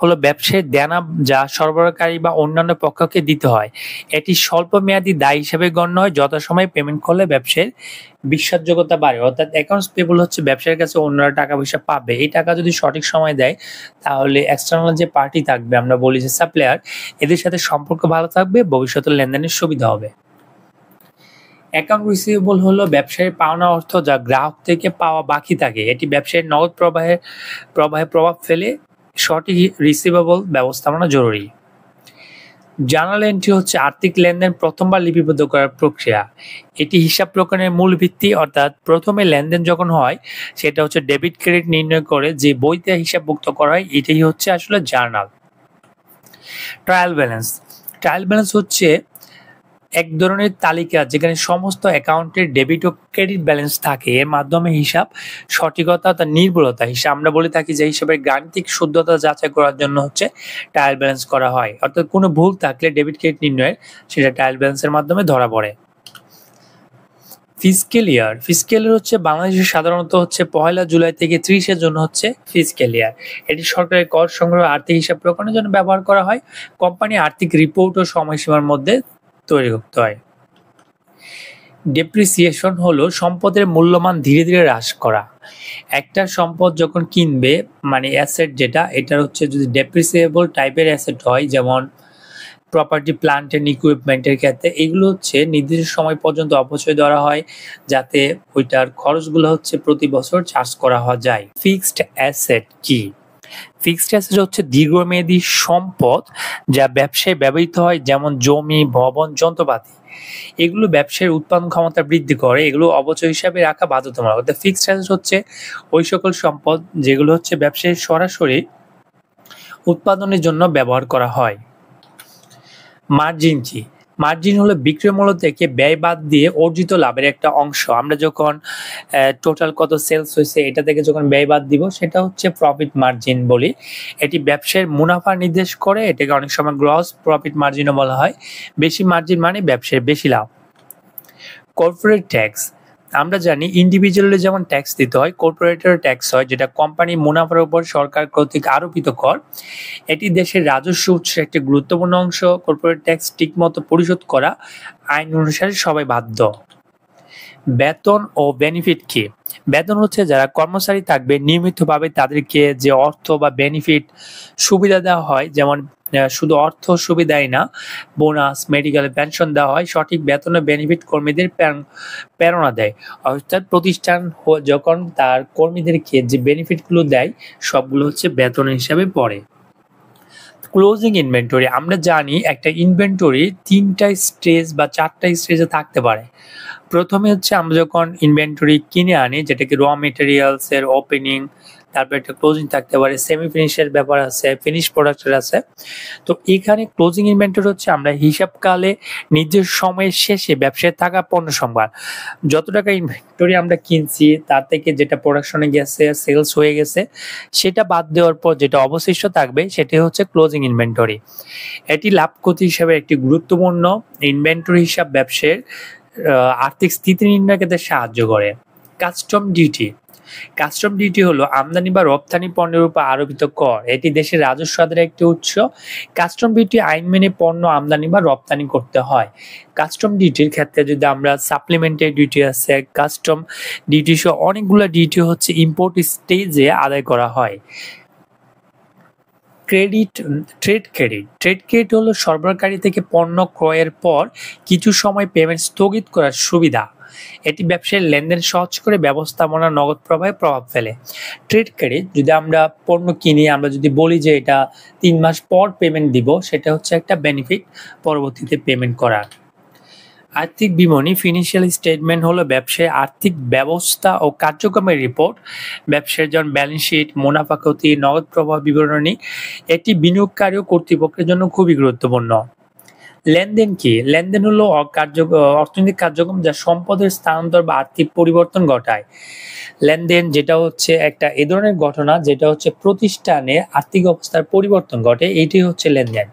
হলো ব্যবসায়ীর দেনা যা সরবরাহকারী বা অন্যান্য পক্ষকে দিতে হয়। এটি স্বল্প মেয়াদী দায় হিসেবে গণ্য হয়। যথাসময়ে পেমেন্ট করলে ব্যবসায়ীর বিশ্বাসযোগ্যতা বাড়ে। অর্থাৎ অ্যাকাউন্টস পেয়েবল হচ্ছে ব্যবসায়ীর কাছে অন্যরা টাকা পয়সা পাবে, এই টাকা যদি সঠিক সময় দেয় তাহলে এক্সটার্নাল যে পার্টি থাকবে, আমরা বলি যে সাপ্লায়ার, এদের সাথে সম্পর্ক ভালো থাকবে, ভবিষ্যতের লেনদেনের সুবিধা হবে। অ্যাকাউন্ট রিসিভেবল হলো ব্যবসায়ীর পাওনা অর্থ যা গ্রাহক থেকে পাওয়া বাকি থাকে। এটি ব্যবসায়ীর নগদ প্রবাহে প্রভাব ফেলে। সঠিক রিসিভেবল ব্যবস্থাপনা জরুরি। জার্নাল এন্ট্রি হচ্ছে আর্থিক লেনদেন প্রথমবার লিপিবদ্ধ করার প্রক্রিয়া। এটি হিসাব রক্ষণের মূল ভিত্তি। অর্থাৎ প্রথমে লেনদেন যখন হয় সেটা হচ্ছে ডেবিট ক্রেডিট নির্ণয় করে যে বইতে হিসাবভুক্ত করা হয়, এটাই হচ্ছে আসলে journal. Trial balance, trial balance হচ্ছে এক ধরনের তালিকা যেখানে সমস্ত অ্যাকাউন্টের ডেবিট ও ক্রেডিট ব্যালেন্স থাকে। এর মাধ্যমে হিসাব সঠিকতা, তার নির্ভুলতা হিসাব আমরা বলে থাকি যে হিসাবের গাণিতিক শুদ্ধতা যাচাই করার জন্য হচ্ছে ট্রায়াল ব্যালেন্স করা হয়। অর্থাৎ কোনো ভুল থাকলে ডেবিট ক্রেডিট নির্ণয়ের সেটা ট্রায়াল ব্যালেন্সের মাধ্যমে ধরা পড়ে। ফিসক্যাল ইয়ার, ফিসক্যাল ইয়ার হচ্ছে বাংলাদেশে সাধারণত হচ্ছে 1 জুলাই থেকে 30 জন্য হচ্ছে ফিসক্যাল ইয়ার। এটি সরকারের কর সংগ্রহ, আর্থিক হিসাব রক্ষণের জন্য ব্যবহার করা হয়। কোম্পানি আর্থিক রিপোর্ট ও সময়সীমার মধ্যে তৈরি করতে হয়। ডেপ্রিসিয়েশন হলো সম্পদের মূল্যমান ধীরে ধীরে হ্রাস করা। একটা সম্পদ যখন কিনবে, মানে অ্যাসেট যেটা, এটা হচ্ছে যদি ডেপ্রিসিয়েবল টাইপের অ্যাসেট হয়, যেমন প্রপার্টি, প্লান্ট এন্ড ইকুইপমেন্টের ক্ষেত্রে, এগুলো হচ্ছে নির্দিষ্ট সময় পর্যন্ত অপচয় ধরা হয় যাতে ওইটার খরচগুলো হচ্ছে প্রতি বছর চার্জ করা যায়। ফিক্সড অ্যাসেট কি? ফিক্সড অ্যাসেট হচ্ছে দীর্ঘমেয়াদী সম্পদ যা ব্যবসায় ব্যবহৃত হয়, যেমন জমি, ভবন, যন্ত্রপাতি। এগুলো ব্যবসায়ের উৎপাদন ক্ষমতা বৃদ্ধি করে, এগুলো অবচয় হিসাবে রাখা বাধ্যতামূলক। অর্থাৎ ফিক্সড অ্যাসেট হচ্ছে ওই সকল সম্পদ যেগুলো হচ্ছে ব্যবসায় সরাসরি উৎপাদনের জন্য ব্যবহার করা হয়। মার্জিন কি? মার্জিন হলো বিক্রয় মূল্য থেকে ব্যয় বাদ দিয়ে অর্জিত লাভের একটা অংশ। আমরা যখন টোটাল কত সেলস হয়েছে এটা থেকে যখন ব্যয় বাদ দিব সেটা হচ্ছে প্রফিট মার্জিন বলি। এটি ব্যবসায়ের মুনাফা নির্দেশ করে, এটাকে অনেক সময় গ্রস প্রফিট মার্জিনও বলা হয়। বেশি মার্জিন মানে ব্যবসায় বেশি লাভ। কর্পোরেট ট্যাক্স, আমরা জানি ইন্ডিভিজুয়ালি যেমন ট্যাক্স দিতে হয়, কর্পোরেটর ট্যাক্স হয় যেটা কোম্পানি মুনাফার উপর সরকার কর্তৃক আরোপিত কর। এটি দেশের রাজস্ব উৎসের একটি গুরুত্বপূর্ণ অংশ। কর্পোরেট ট্যাক্স ঠিকমতো পরিশোধ করা আইন অনুসারে সবাই বাধ্য। বেতন ও বেনিফিট কি? বেতন হচ্ছে যারা কর্মচারী থাকবে নিয়মিতভাবে তাদেরকে যে অর্থ বা বেনিফিট সুবিধা দেওয়া হয়, যেমন শুধু অর্থ সুবিধাই না, বোনাস, মেডিকেল, পেনশন দেওয়া হয়। সঠিক বেতন ও বেনিফিট কর্মীদের প্রেরণা দেয়। অর্থাৎ প্রতিষ্ঠান যখন তার কর্মীদেরকে যে বেনিফিটগুলো দেয় সবগুলো হচ্ছে বেতন হিসাবে পড়ে। ক্লোজিং ইনভেন্টরি, আমরা জানি একটা ইনভেন্টরি ৩টা স্টেজ বা ৪টা স্টেজে থাকতে পারে। প্রথমে হচ্ছে আমরা যখন ইনভেন্টরি কিনে আনি, যেটাকে র মেটেরিয়ালস এর ওপেনিং, তারপর একটা ক্লোজিং থাকতে পারে, সেমি ফিনিশের ব্যাপার আছে, ফিনিশ প্রোডাক্টের আছে। তো এখানে ক্লোজিং ইনভেন্টরি হচ্ছে আমরা হিসাবকালে নির্দিষ্ট সময়ের শেষে ব্যবসায় থাকা পণ্য সম্ভার, যত টাকা ইনভেন্টরি আমরা কিনছি তার থেকে যেটা প্রোডাকশনে গেছে, সেলস হয়ে গেছে, সেটা বাদ দেওয়ার পর যেটা অবশিষ্ট থাকবে সেটি হচ্ছে ক্লোজিং ইনভেন্টরি। এটি লাভ ক্ষতি হিসাবে একটি গুরুত্বপূর্ণ ইনভেন্টরি হিসাব ব্যবসায়ের আর্থিক স্থিতি নির্ণয় করতে সাহায্য করে। কাস্টম ডিউটি, কাস্টম ডিউটি হলো আমদানি বা রপ্তানি পণ্যের উপর আরোপিত কর। এটি দেশের রাজস্ব আদায়ের একটি উৎস। কাস্টম ডিউটি আইন মেনে পণ্য আমদানি বা রপ্তানি করতে হয়। কাস্টম ডিউটির ক্ষেত্রে যদি আমরা সাপ্লিমেন্টারি ডিউটি আছে, কাস্টম ডিউটি সহ অনেকগুলো ডিউটি হচ্ছে ইম্পোর্ট স্টেজে আদায় করা হয়। ট্রেড ক্রেডিট হলো সরবরাহকারী থেকে পণ্য ক্রয়ের পর কিছু সময় পেমেন্ট স্থগিত করার সুবিধা। এটি ব্যবসায়ের লেনদেন সহজ করে ব্যবস্থাপনা নগদ প্রবাহে প্রভাব ফেলে। ট্রেড ক্রেডিট, যদি আমরা পণ্য কিনি, আমরা যদি বলি যে এটা ৩ মাস পর পেমেন্ট দিব, সেটা হচ্ছে একটা বেনিফিট পরবর্তীতে পেমেন্ট করার। আর্থিক বিবরণী, ফিনান্সিয়াল স্টেটমেন্ট হলো ব্যবসায় আর্থিক ব্যবস্থা ও কার্যক্রমের রিপোর্ট। ব্যবসায়ের যেমন ব্যালেন্স শিট, মুনাফা ক্ষতি, নগদ প্রবাহ বিবরণী। এটি বিনিয়োগকারী ও কর্তৃপক্ষের জন্য খুবই গুরুত্বপূর্ণ। লেনদেন কি? লেনদেন হলো অর্থনৈতিক কার্যক্রম যা সম্পদের স্থানান্তর বা আর্থিক পরিবর্তন ঘটায়। লেনদেন যেটা হচ্ছে একটা এ ধরনের ঘটনা যেটা হচ্ছে প্রতিষ্ঠানে আর্থিক অবস্থার পরিবর্তন ঘটে, এইটি হচ্ছে লেনদেন।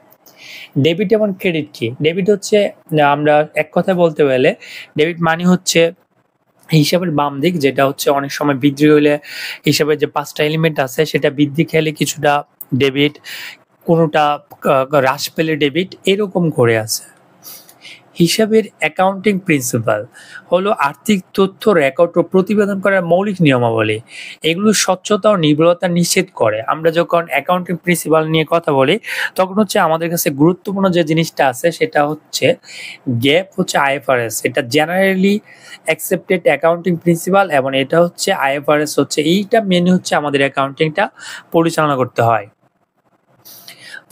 ডেবিট এবং ক্রেডিট কি? ডেবিট হচ্ছে, আমরা এক কথায় বলতে গেলে ডেবিট মানি হচ্ছে হিসাবের বাম দিক, যেটা হচ্ছে অনেক সময় বৃদ্ধি হলে হিসাবের যে 5টা এলিমেন্ট আছে সেটা বৃদ্ধি খেলে কিছুটা ডেবিট, কোনোটা হ্রাস পেলে ডেবিট, এরকম করে আছে। হিসাবের অ্যাকাউন্টিং প্রিন্সিপাল হলো আর্থিক তথ্য রেকর্ড ও প্রতিবেদন করার মৌলিক নিয়মাবলী। এগুলো স্বচ্ছতা ও নির্ভুলতা নিশ্চিত করে। আমরা যখন অ্যাকাউন্টিং প্রিন্সিপাল নিয়ে কথা বলি তখন হচ্ছে আমাদের কাছে গুরুত্বপূর্ণ যে জিনিসটা আছে সেটা হচ্ছে গ্যাপ হচ্ছে আইএফআরএস, এটা জেনারেলি অ্যাকসেপ্টেড অ্যাকাউন্টিং প্রিন্সিপাল, এবং এটা হচ্ছে আইএফআরএস হচ্ছে এইটা মেনে হচ্ছে আমাদের অ্যাকাউন্টিংটা পরিচালনা করতে হয়।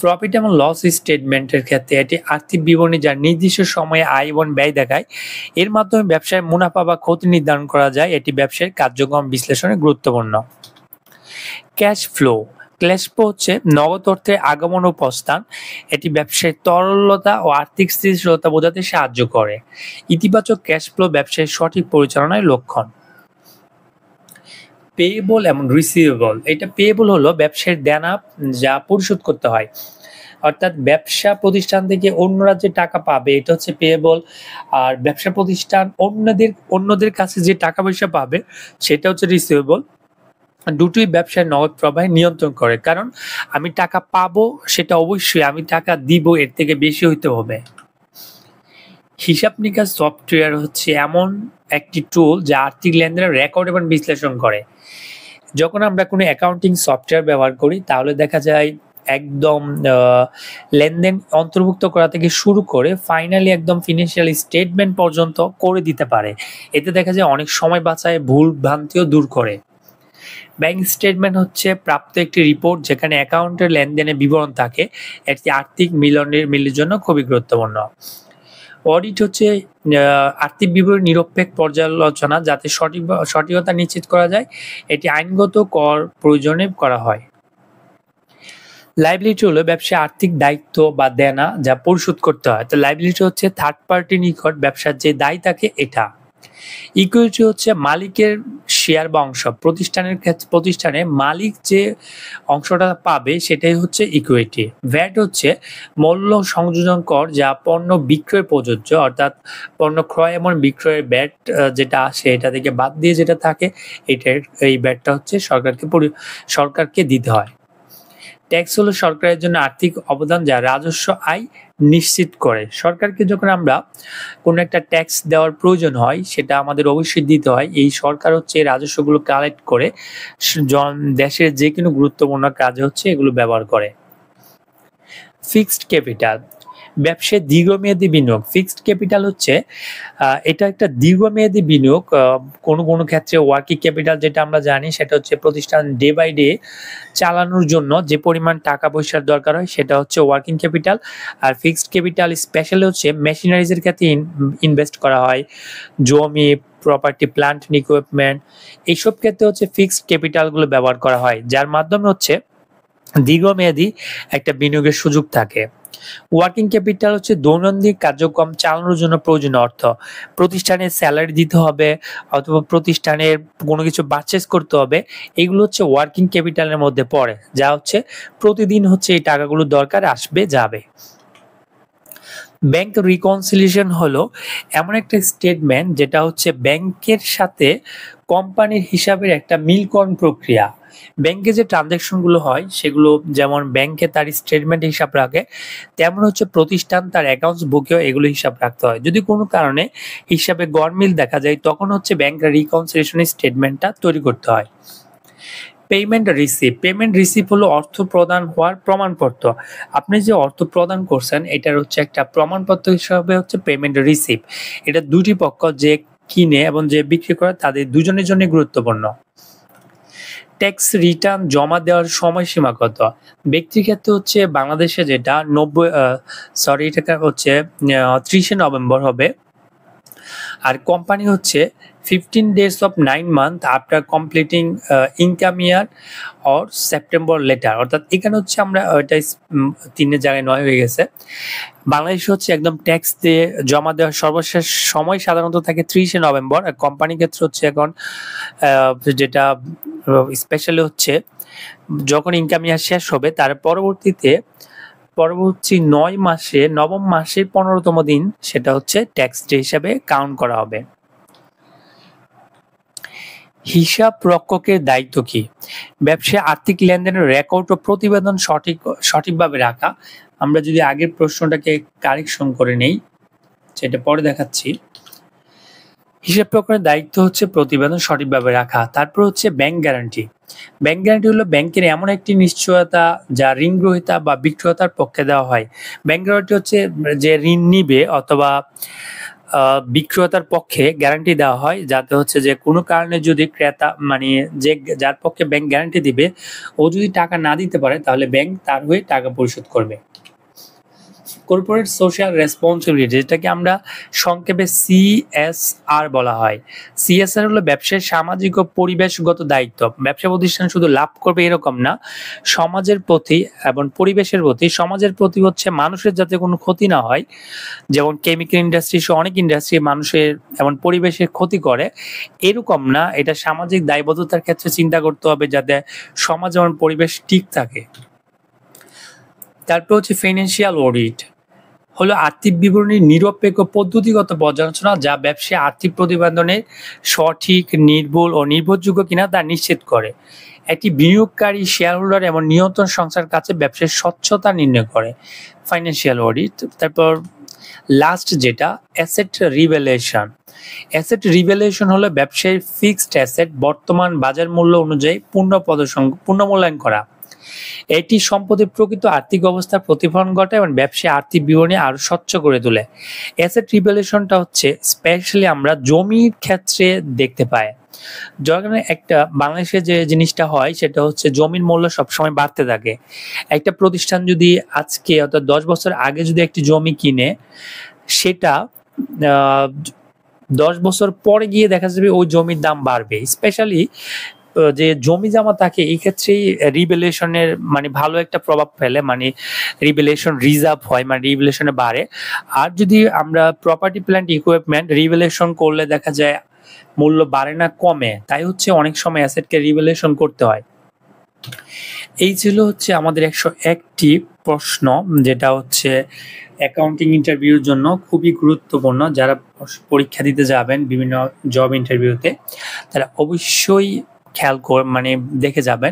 প্রফিট এবং লস স্টেটমেন্টের ক্ষেত্রে এটি আর্থিক বিবরণী যা নির্দিষ্ট সময়ে আয় এবং ব্যয় দেখায়। এর মাধ্যমে ব্যবসায় মুনাফা বা ক্ষতি নির্ধারণ করা যায়। এটি ব্যবসায়ের কার্যক্রম বিশ্লেষণে গুরুত্বপূর্ণ। ক্যাশ ফ্লো হচ্ছে নগদ অর্থের আগমন ও প্রস্থান। এটি ব্যবসায়ের তরলতা ও আর্থিক স্থিতিশীলতা বোঝাতে সাহায্য করে। ইতিবাচক ক্যাশ ফ্লো ব্যবসায়ের সঠিক পরিচালনার লক্ষণ। পেয়েবল এবং রিসিভেবল, এটা পেয়েবল হলো ব্যবসায়ের দেনা যা পরিশোধ করতে হয়, অর্থাৎ ব্যবসা প্রতিষ্ঠান থেকে অন্যরা যে টাকা পাবে এটা হচ্ছে পেয়েবল, আর ব্যবসা প্রতিষ্ঠান অন্যদের কাছে যে টাকা পয়সা পাবে সেটা হচ্ছে রিসিভেবল। দুটোই ব্যবসায় নগদ প্রবাহে নিয়ন্ত্রণ করে, কারণ আমি টাকা পাবো সেটা অবশ্যই আমি টাকা দিব এর থেকে বেশি হইতে হবে। হিসাব নিকাশ সফটওয়্যার হচ্ছে এমন একটি টুল যা আর্থিক লেনদেনের রেকর্ড এবং বিশ্লেষণ করে। যখন আমরা কোনো অ্যাকাউন্টিং সফটওয়্যার ব্যবহার করি তাহলে দেখা যায় একদম লেনদেন অন্তর্ভুক্ত করা থেকে শুরু করে ফাইনালি একদম ফিনান্সিয়াল স্টেটমেন্ট পর্যন্ত করে দিতে পারে। এতে দেখা যায় অনেক সময় বাঁচায়, ভুল ভ্রান্তিও দূর করে। ব্যাংক স্টেটমেন্ট হচ্ছে প্রাপ্ত একটি রিপোর্ট যেখানে অ্যাকাউন্টের লেনদেনের বিবরণ থাকে। এটি আর্থিক মিলের জন্য খুবই গুরুত্বপূর্ণ। অডিট হচ্ছে আর্থিক বিবরণী নিরপেক্ষ পর্যালোচনা যাতে সঠিকতা নিশ্চিত করা যায়। এটি আইনগত কর প্রয়োজনে করা হয়। লাইবিলিটি হলো ব্যবসায় আর্থিক দায়িত্ব বা দেনা যা পরিশোধ করতে হয়। তো লাইবিলিটি হচ্ছে থার্ড পার্টির নিকট ব্যবসার যে দায় থাকে এটা। ইকুইটি হচ্ছে মালিকের শেয়ার বা অংশ, প্রতিষ্ঠানে মালিক যে অংশটা পাবে সেটাই হচ্ছে ইকুইটি। ভ্যাট হচ্ছে মূল্য সংযোজন কর যা পণ্য বিক্রয় প্রযোজ্য, অর্থাৎ পণ্য ক্রয় এবং বিক্রয়ের ভ্যাট যেটা আসে এটা থেকে বাদ দিয়ে যেটা থাকে এই ভ্যাটটা হচ্ছে সরকারকে দিতে হয়। ট্যাক্স হলো সরকারের জন্য আর্থিক অবদান যা রাজস্ব আয় নিশ্চিত করে। সরকারকে যখন আমরা কোনো একটা ট্যাক্স দেওয়ার প্রয়োজন হয় সেটা আমাদের অবশ্যই দিতে হয়। এই সরকার হচ্ছে এই রাজস্বগুলো কালেক্ট করে দেশের যে কোনো গুরুত্বপূর্ণ কাজে হচ্ছে এগুলো ব্যবহার করে। ফিক্সড ক্যাপিটাল, ব্যবসায় দীর্ঘমেয়াদী বিনিয়োগ। ফিক্সড ক্যাপিটাল হচ্ছে এটা একটা দীর্ঘমেয়াদী বিনিয়োগ। কোনো ক্ষেত্রে ওয়ার্কিং ক্যাপিটাল যেটা আমরা জানি সেটা হচ্ছে প্রতিষ্ঠান ডে বাই ডে চালানোর জন্য যে পরিমাণ টাকা পয়সার দরকার হয় সেটা হচ্ছে ওয়ার্কিং ক্যাপিটাল। আর ফিক্সড ক্যাপিটাল স্পেশালি হচ্ছে মেশিনারিজের ক্ষেত্রে ইনভেস্ট করা হয়, জমি, প্রপার্টি, প্ল্যান্ট এন্ড ইকুইপমেন্ট, এইসব ক্ষেত্রে হচ্ছে ফিক্সড ক্যাপিটালগুলো ব্যবহার করা হয়, যার মাধ্যমে হচ্ছে দীর্ঘমেয়াদী একটা বিনিয়োগের সুযোগ থাকে। ওয়ার্কিং ক্যাপিটাল হচ্ছে দৈনন্দিন কার্যক্রম চালানোর জন্য প্রয়োজনীয় অর্থ। প্রতিষ্ঠানের স্যালারি দিতে হবে অথবা প্রতিষ্ঠানের কোনো কিছু পারচেজ করতে হবে, এগুলো হচ্ছে ওয়ার্কিং ক্যাপিটালের মধ্যে পড়ে, যা হচ্ছে প্রতিদিন হচ্ছে এই টাকাগুলো দরকার আসবে যাবে। ব্যাংক রিকনসিলিয়েশন হলো এমন একটা স্টেটমেন্ট যেটা হচ্ছে ব্যাংকের সাথে কোম্পানির হিসাবের একটা মিলকরণ প্রক্রিয়া। ব্যাংকে যে ট্রানজাকশনগুলো হয় সেগুলো যেমন ব্যাংকে তার স্টেটমেন্ট হিসাব রাখে, তেমন হচ্ছে প্রতিষ্ঠান তার অ্যাকাউন্টস বুকেও এগুলো হিসাব রাখতে হয়। যদি কোনো কারণে হিসাবে গরমিল দেখা যায় তখন হচ্ছে ব্যাংক রিকনসিলিয়েশনের স্টেটমেন্টটা তৈরি করতে হয়। পেমেন্ট রিসিপ্ট হলো অর্থ প্রদান হওয়ার প্রমাণপত্র। আপনি যে অর্থ প্রদান করছেন এটার হচ্ছে একটা প্রমাণপত্র হিসাবে হচ্ছে পেমেন্ট রিসিপ্ট। এটা দুটি পক্ষ, যে কিনে এবং যে বিক্রি করে, তাদের দুজনের জন্য গুরুত্বপূর্ণ। ট্যাক্স রিটার্ন জমা দেওয়ার সময়সীমা কত? ব্যক্তির ক্ষেত্রে হচ্ছে বাংলাদেশে যেটা 30 নভেম্বর হবে, আর কোম্পানি হচ্ছে 15 days of 9 months after completing income year or September later। অর্থাৎ এখানে হচ্ছে আমরা ওইটা 3 জায়গায় 9 হয়ে গেছে। বাংলাদেশে হচ্ছে একদম ট্যাক্স দিয়ে জমা দেওয়ার সর্বশেষ সময় সাধারণত থাকে 30 নভেম্বর। আর কোম্পানির ক্ষেত্রে হচ্ছে এখন যেটা স্পেশালি হচ্ছে যখন ইনকাম ইয়ার শেষ হবে তার পরবর্তী 9 মাসে নবম মাসের 15তম দিন সেটা হচ্ছে ট্যাক্স ডে হিসাবে কাউন্ট করা হবে। হিসাব রক্ষকের দায়িত্ব কি? ব্যবসায় আর্থিক লেনদেনের রেকর্ড ও প্রতিবেদন সঠিকভাবে রাখা। আমরা যদি আগের প্রশ্নটাকে কারেকশন করে নেই, সেটা পরে দেখাচ্ছি। হিসাব রক্ষকের দায়িত্ব হচ্ছে প্রতিবেদন সঠিকভাবে রাখা। তারপর হচ্ছে ব্যাংক গ্যারান্টি। ব্যাংক গ্যারান্টি হলো ব্যাংকের এমন একটি নিশ্চয়তা যা ঋণ গ্রহীতা বা বিক্রেতার পক্ষে দেওয়া হয়। ব্যাংক গ্যারান্টি হচ্ছে যে ঋণ নিবে অথবা বিক্রেতার পক্ষে গ্যারান্টি দেওয়া হয়, যাতে হচ্ছে যে কোনো কারণে যদি ক্রেতা মানে যে যার পক্ষে ব্যাংক গ্যারান্টি দিবে ও যদি টাকা না দিতে পারে তাহলে ব্যাংক তার হয়ে টাকা পরিশোধ করবে। কর্পোরেট সোশ্যাল রেসপন্সিবিলিটি, যেটাকে আমরা সংক্ষেপে CSR বলা হয়। CSR হলো ব্যবসার সামাজিক ও পরিবেশগত দায়িত্ব। ব্যবসা প্রতিষ্ঠান শুধু লাভ করবে এরকম না, সমাজের প্রতি এবং পরিবেশের প্রতি। সমাজের প্রতি হচ্ছে মানুষের যাতে কোনো ক্ষতি না হয়, যেমন কেমিক্যাল ইন্ডাস্ট্রি সহ অনেক ইন্ডাস্ট্রি মানুষের এবং পরিবেশের ক্ষতি করে, এরকম না, এটা সামাজিক দায়বদ্ধতার ক্ষেত্রে চিন্তা করতে হবে যাতে সমাজ এবং পরিবেশ ঠিক থাকে। তারপর হচ্ছে ফিনান্সিয়াল অডিট হলো আর্থিক বিবরণীর নিরপেক্ষ পদ্ধতিগত পর্যালোচনা, যা ব্যবসায় আর্থিক প্রতিবেদনের সঠিক, নির্ভুল ও নির্ভরযোগ্য কিনা তা নিশ্চিত করে। একটি বিনিয়োগকারী, শেয়ার হোল্ডার এবং নিয়ন্ত্রণ সংস্থার কাছে ব্যবসার স্বচ্ছতা নির্ণয় করে ফাইন্যান্সিয়াল অডিট। তারপর লাস্ট যেটা অ্যাসেট রিভ্যালুয়েশন। অ্যাসেট রিভ্যালুয়েশন হলো ব্যবসায়ীর ফিক্সড অ্যাসেট বর্তমান বাজার মূল্য অনুযায়ী পুনর্মূল্যায়ন করা। এটি সম্পদের প্রকৃত আর্থিক অবস্থার প্রতিফলন ঘটায় এবং ব্যবসায় আর্থিক বিবরণী আরো স্বচ্ছ করে তোলে। অ্যাসেট রিভ্যালুয়েশনটা হচ্ছে স্পেশালি আমরা জমির ক্ষেত্রে দেখতে পাই। যখন একটা বাংলাদেশে যে জিনিসটা হয় সেটা হচ্ছে জমির মূল্য সবসময় বাড়তে থাকে। একটা প্রতিষ্ঠান যদি আজকে অর্থাৎ 10 বছর আগে যদি একটি জমি কিনে, সেটা 10 বছর পরে গিয়ে দেখা যাবে ওই জমির দাম বাড়বে। স্পেশালি যে জমি জমা থাকে এই ক্ষেত্রেই রিভ্যালুয়েশনের মানে ভালো একটা প্রভাব ফেলে, মানে রিভ্যালুয়েশন রিজার্ভ হয়, মানে রিভ্যালুয়েশনে বাড়ে। আর যদি আমরা প্রপার্টি, প্ল্যান্ট, ইকুইপমেন্ট রিভ্যালুয়েশন করলে দেখা যায় মূল্য বাড়ে না, কমে। তাই হচ্ছে অনেক সময় অ্যাসেটকে রিভ্যালুয়েশন করতে হয়। এই ছিল হচ্ছে আমাদের 101টি প্রশ্ন, যেটা হচ্ছে অ্যাকাউন্টিং ইন্টারভিউর জন্য খুবই গুরুত্বপূর্ণ। যারা পরীক্ষা দিতে যাবেন বিভিন্ন জব ইন্টারভিউতে তারা অবশ্যই খেয়াল করে মানে দেখে যাবেন।